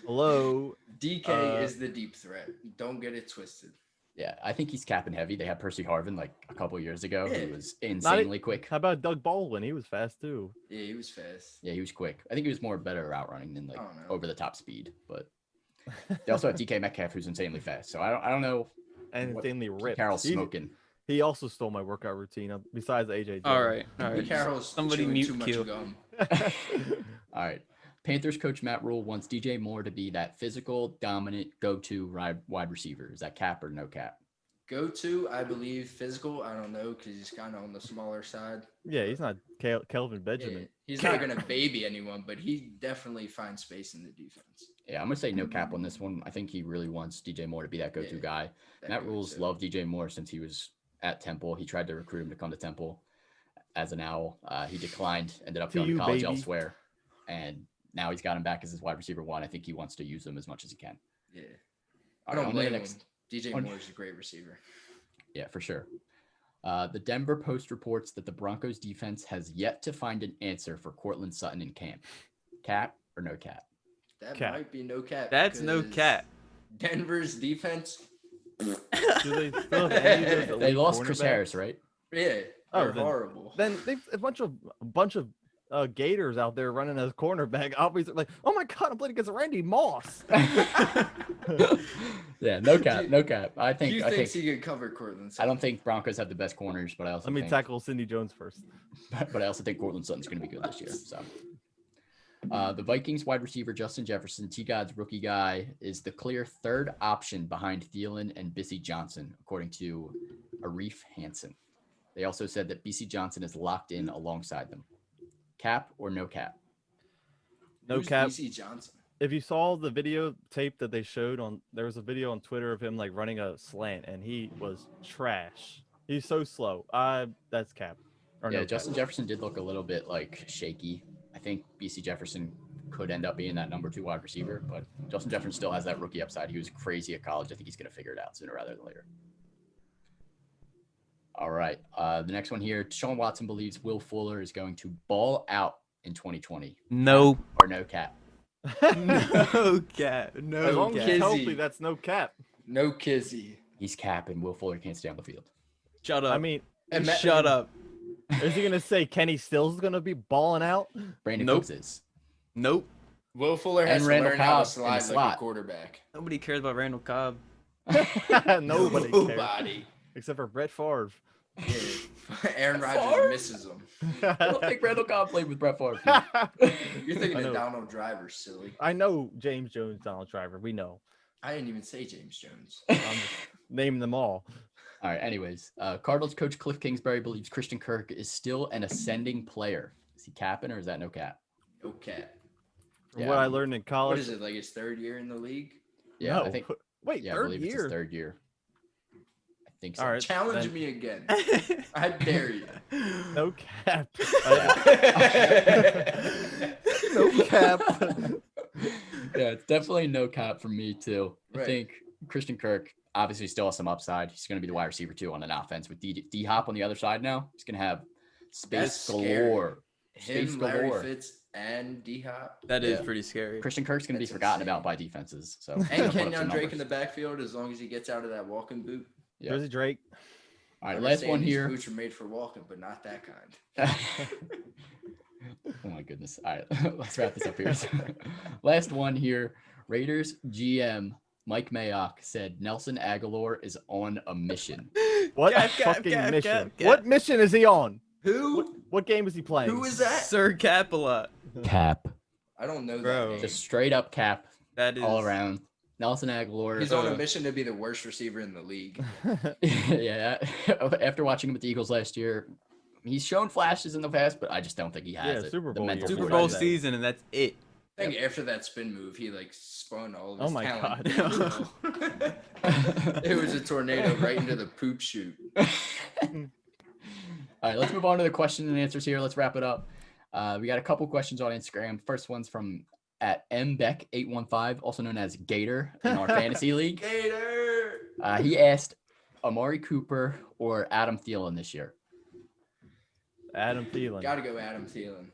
Hello. DK Uh, is the deep threat. Don't get it twisted. Yeah, I think he's cap and heavy. They had Percy Harvin like a couple years ago. Yeah. He was insanely quick. How about Doug Baldwin? He was fast too. Yeah, he was fast. Yeah, he was quick. I think he was more better route running than like I don't know. over the top speed. But they also have DK Metcalf, who's insanely fast. So I don't know. And what insanely ripped. Carroll's smoking. He also stole my workout routine besides AJ. All right. Pete Carroll's Somebody chewing mute too much Q. gum. All right. Panthers coach Matt Rule wants DJ Moore to be that physical, dominant, go-to wide receiver. Is that cap or no cap? Go to, I believe, physical. I don't know because he's kind of on the smaller side. Yeah, he's not Kelvin Yeah, Benjamin. he's not going to baby anyone, but he definitely finds space in the defense. Yeah, I'm gonna say no cap on this one. I think he really wants DJ Moore to be that go-to Yeah, guy. That Matt goes Rule's to- loved DJ Moore since he was at Temple. He tried to recruit him to come to Temple as an owl. He declined, ended up going to college elsewhere, and now he's got him back as his wide receiver one. I think he wants to use him as much as he can. Yeah. All I right, don't on to the blame him. next- DJ on- Moore's a great receiver. Yeah, for sure. The Denver Post reports that the Broncos defense has yet to find an answer for Cortland Sutton in camp. Cap or no cap? That Cap. might be no cap. That's no because cap. Denver's defense. Do they still have any of those They elite lost Chris cornerbacks? Harris, right? Yeah, Oh, they're then- horrible. Then they've a bunch of Gators out there running as cornerback. Obviously, like, oh my god, I'm playing against Randy Moss. Yeah, no cap, no cap. I Do think you I think think he could cover Cortland? I don't think Broncos have the best corners, but I also Let me think, tackle Cindy Jones first. but I also think Cortland Sutton's going to be good this year. So, the Vikings wide receiver Justin Jefferson, T-God's rookie guy, is the clear third option behind Thielen and Bissy Johnson, according to Arif Hansen. They also said that BC Johnson is locked in alongside them. Cap or no cap? No Who's cap. BC Johnson? If you saw the video tape that they showed there was a video on Twitter of him like running a slant, and he was trash. He's so slow. That's cap. Or Yeah, no Justin cap. Jefferson did look a little bit like shaky. I think BC Jefferson could end up being that number 2 wide receiver, but Justin Jefferson still has that rookie upside. He was crazy at college. I think he's going to figure it out sooner rather than later. All right. The next one here, Deshaun Watson believes Will Fuller is going to ball out in 2020. No. Or no cap? No cap. As No long as cap. he's Kizzy. healthy, that's no cap. No Kizzy. He's cap and Will Fuller can't stay on the field. Shut up. I mean, And shut up. is he gonna say Kenny Stills is gonna be balling out? Brandon Nope. Cooks is. Nope. Will Fuller has And to Randall learn how Cobb to in the slide like slot. a quarterback. Nobody cares about Randall Cobb. Nobody cares Nobody. except for Brett Favre. Yeah. Aaron Favre? Rodgers misses him. I don't think Randall Cobb played with Brett Favre. You're thinking I of know. Donald Driver, silly. I know James Jones, Donald Driver. We know. I didn't even say James Jones. I'm just naming them all. All right. Anyways, Cardinals coach Cliff Kingsbury believes Christian Kirk is still an ascending player. Is he capping or is that no cap? No cap. From Yeah. what I learned in What college. is it, like his third year in the league? Yeah, no. I think. Wait, Yeah, I third believe it's his year. third year. I think so. All right. Challenge then- me again. I dare you. No cap. No cap. Yeah, it's definitely no cap for me too. I Right. think Christian Kirk obviously still has some upside. He's going to be the wide receiver too on an offense with D Hop on the other side now. He's going to have space That's scary. galore. Space Him, Larry galore. Fitz, and D Hop. That is Yeah. pretty scary. Christian Kirk's going to be That's forgotten insane. about by defenses. So And he's gonna put up Kenyon some Drake in numbers. the backfield as long as he gets out of that walking boot. Yeah. Jersey Drake. All right, I last understand one these here. Boots are made for walking, but not that kind. Oh my goodness. All right, let's wrap this up here. Last one here. Raiders GM Mike Mayock said Nelson Aguilar is on a mission. What Cap, fucking cap, mission? cap. What mission is he on? Who? What game is he playing? Who is that? Sir Capella. Cap. I don't know Bro. that name. Just straight up cap That is all around. Nelson Aguilar. He's on a mission to be the worst receiver in the league. Yeah. After watching him with the Eagles last year, he's shown flashes in the past, but I just don't think he has Yeah, it. Super the Bowl mental year. Super fortitude. Bowl that. season, and that's it. I think after that spin move, he like spun all of his Oh my talent. God. It was a tornado right into the poop chute. All right, let's move on to the question and answers here. Let's wrap it up. We got a couple questions on Instagram. First one's from at mbeck815, also known as Gator in our fantasy league. Gator. He asked Amari Cooper or Adam Thielen this year. Adam Thielen. Got to go Adam Thielen.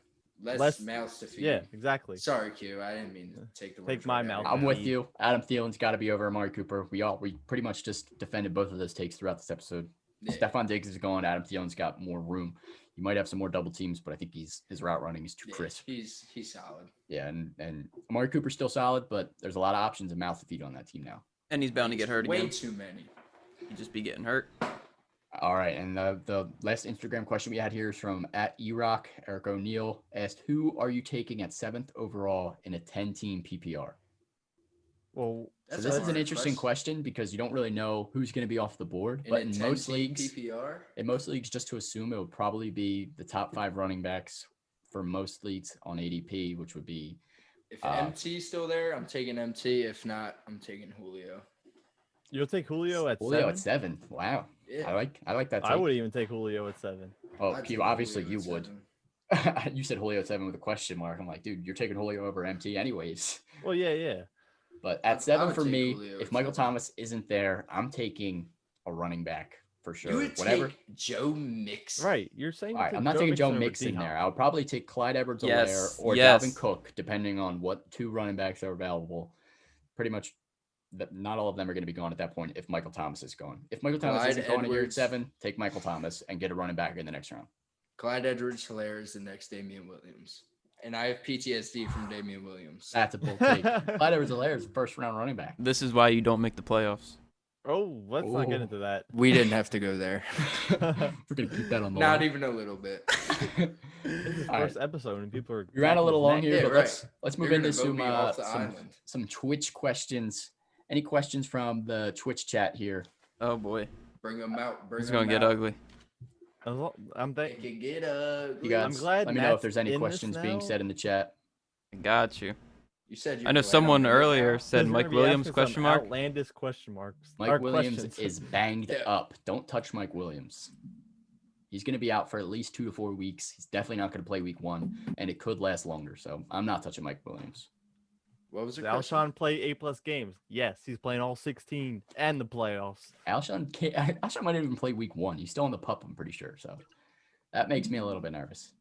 less mouths to feed. Yeah, exactly. Sorry, Q. I didn't mean to take the words Take my right out of mouth. your I'm with you. Adam Thielen's got to be over Amari Cooper. We pretty much just defended both of those takes throughout this episode. Yeah. Stephon Diggs is going. Adam Thielen's got more room. He might have some more double teams, but I think his route running is too Yeah, crisp. he's solid. Yeah, and Amari Cooper's still solid, but there's a lot of options and mouth to feed on that team now. And he's bound to get hurt Way again. too many. He'd just be getting hurt. All right, and the last Instagram question we had here is from @erock. Eric O'Neill asked, "Who are you taking at 7th overall in a 10-team PPR?" Well, So That's this a is an hard interesting question because you don't really know who's going to be off the board. But in most 10-team leagues, PPR. just to assume it would probably be the top 5 running backs for most leagues on ADP, which would be If MT's still there, I'm taking MT. If not, I'm taking Julio. you'll take Julio at Julio 7? at 7. Wow, Yeah. I like that. I take. would even take Julio at 7. Oh, I'd Q, take obviously Julio you at would. 7. You said Julio at 7 with a question mark. I'm like, dude, you're taking Julio over MT anyways. Well, yeah. But I at 7 would for take me, Julio if at Michael 7. Thomas isn't there, I'm taking a running back for sure. You would Whatever. take Joe Mixon. Right. You're saying All right, I'm not taking Joe Mixon there. I would probably take Clyde Edwards-Helaire Yes, or yes. Dalvin Cook, depending on what 2 running backs are available. Pretty much, not all of them are going to be gone at that point if Michael Thomas is going. If Michael Thomas Clyde isn't going here at Edwards. 7, take Michael Thomas and get a running back in the next round. Clyde Edwards-Helaire is the next Damian Williams. And I have PTSD from Damian Williams. That's a bold take. Clyde Edwards-Helaire is the first-round running back. This is why you don't make the playoffs. Oh, let's not get Ooh. into that. We didn't have to go there. We're going to keep that on the Not line. even a little bit. This is All right. first episode and people are. We ran a little long here, Yeah, but right. let's move You're into gonna vote me off the some island. some Twitch questions. Any questions from the Twitch chat here? Oh boy, Bring them out. Bring it's them gonna get out. ugly. I'm It thinking. can get ugly. You guys, I'm glad let me know if Matt's there's any in this questions being now. said in the chat. I got you. You said you I know were glad someone I'm gonna get earlier out. said He's Mike gonna be Williams asking question some mark. Outlandish question marks. Mike or Williams questions. is banged Yeah. up. Don't touch Mike Williams. He's going to be out for at least 2 to 4 weeks. He's definitely not going to play week 1, and it could last longer. So I'm not touching Mike Williams. What was the Did question? Alshon play 8+ games? Yes, he's playing all 16 and the playoffs. Alshon might even play week 1. He's still on the pup, I'm pretty sure. So that makes me a little bit nervous.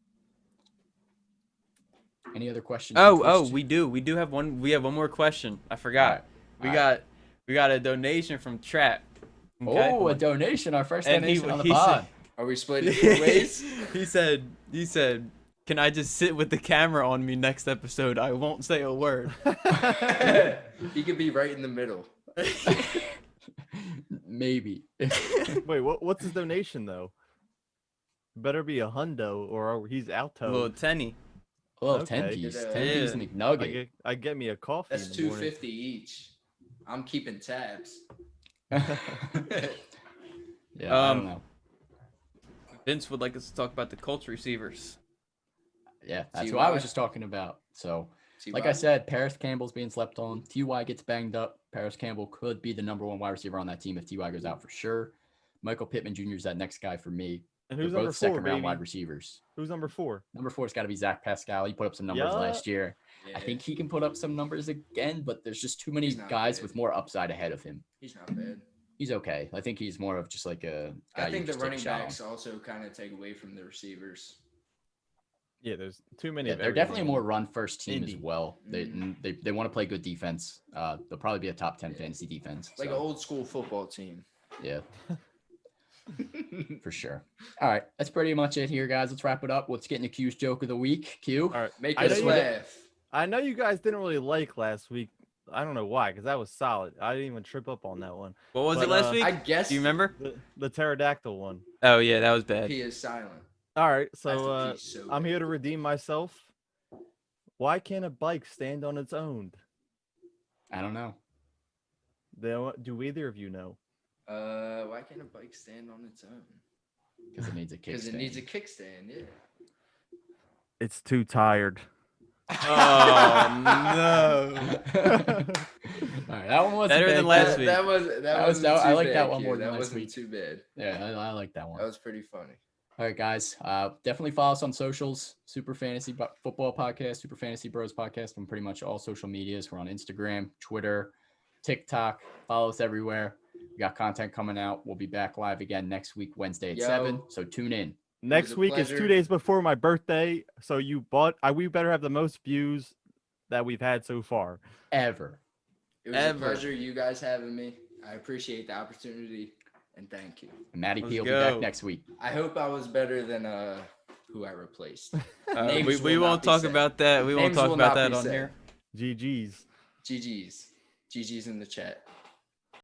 Any other questions? from Oh, Twitch? we do have one. We have one more question. I forgot. Alright. We got a donation from Trap. Okay? Oh, a donation. Our first And donation on the he said- pod. Are we split it 4 ways? he said, can I just sit with the camera on me next episode? I won't say a word. He could be right in the middle. Maybe. Wait, what's his donation though? Better be a hundo or he's out Little to. tenny. Well, Okay. 10 piece. Yeah. 10 piece Yeah. McNugget. I get me a coffee. That's in the morning. $2.50 each. I'm keeping tabs. Yeah, I don't know. Vince would like us to talk about the Colts receivers. Yeah, that's TY. what I was just talking about. So, like I said, Paris Campbell's being slept on. TY gets banged up. Paris Campbell could be the number 1 wide receiver on that team if TY goes out for sure. Michael Pittman Jr. is that next guy for me. And They're who's both number 4, second round baby? wide receivers. Who's number 4? Number 4's got to be Zach Pascal. He put up some numbers Yeah. last year. Yeah, I think he can put up some numbers again, but there's just too many He's not guys bad. with more upside ahead of him. he's not bad. He's okay. I think he's more of just like a guy I think you the just take a running shot on. backs also kind of take away from the receivers. Yeah, there's too many. Yeah, of they're definitely a everything. more run first team as Indy. well. They want to play good defense. They'll probably be a top 10 fantasy defense. Like so, an old school football team. yeah, for sure. All right, that's pretty much it here, guys. Let's wrap it up. Let's get into Q's joke of the week. Q. All right. Make I us know you did- laugh. I know you guys didn't really like last week. I don't know why, because that was solid. I didn't even trip up on that one. What was But, it last week? I guess Do you remember? The pterodactyl one. Oh yeah, that was bad. P is silent. All right, That's so the P so I'm bad. here to redeem myself. Why can't a bike stand on its own? I don't know. Do either of you know? Why can't a bike stand on its own? Because it needs a Because it kickstand. needs a kickstand, yeah. It's too tired. Oh no. All right, that one was Better than last week. That was I too like bad, that one Q. more than That last wasn't week. too bad. Yeah, I like that one. That was pretty funny. All right, guys. Definitely follow us on socials. Super Fantasy Football Podcast, Super Fantasy Bros Podcast on pretty much all social medias. We're on Instagram, Twitter, TikTok. Follow us everywhere. We got content coming out. We'll be back live again next week, Wednesday at Yo. 7. So tune in. Next a week is 2 pleasure. days before my birthday, so we better have the most views that we've had so far. Ever. It was a pleasure you guys having me. I appreciate the opportunity and thank you. And Matty Let's P will be go. back next week. I hope I was better than who I replaced. We Names will won't not be talk said. about that. We won't Names talk will about not that be on said. here. GG's. GG's in the chat.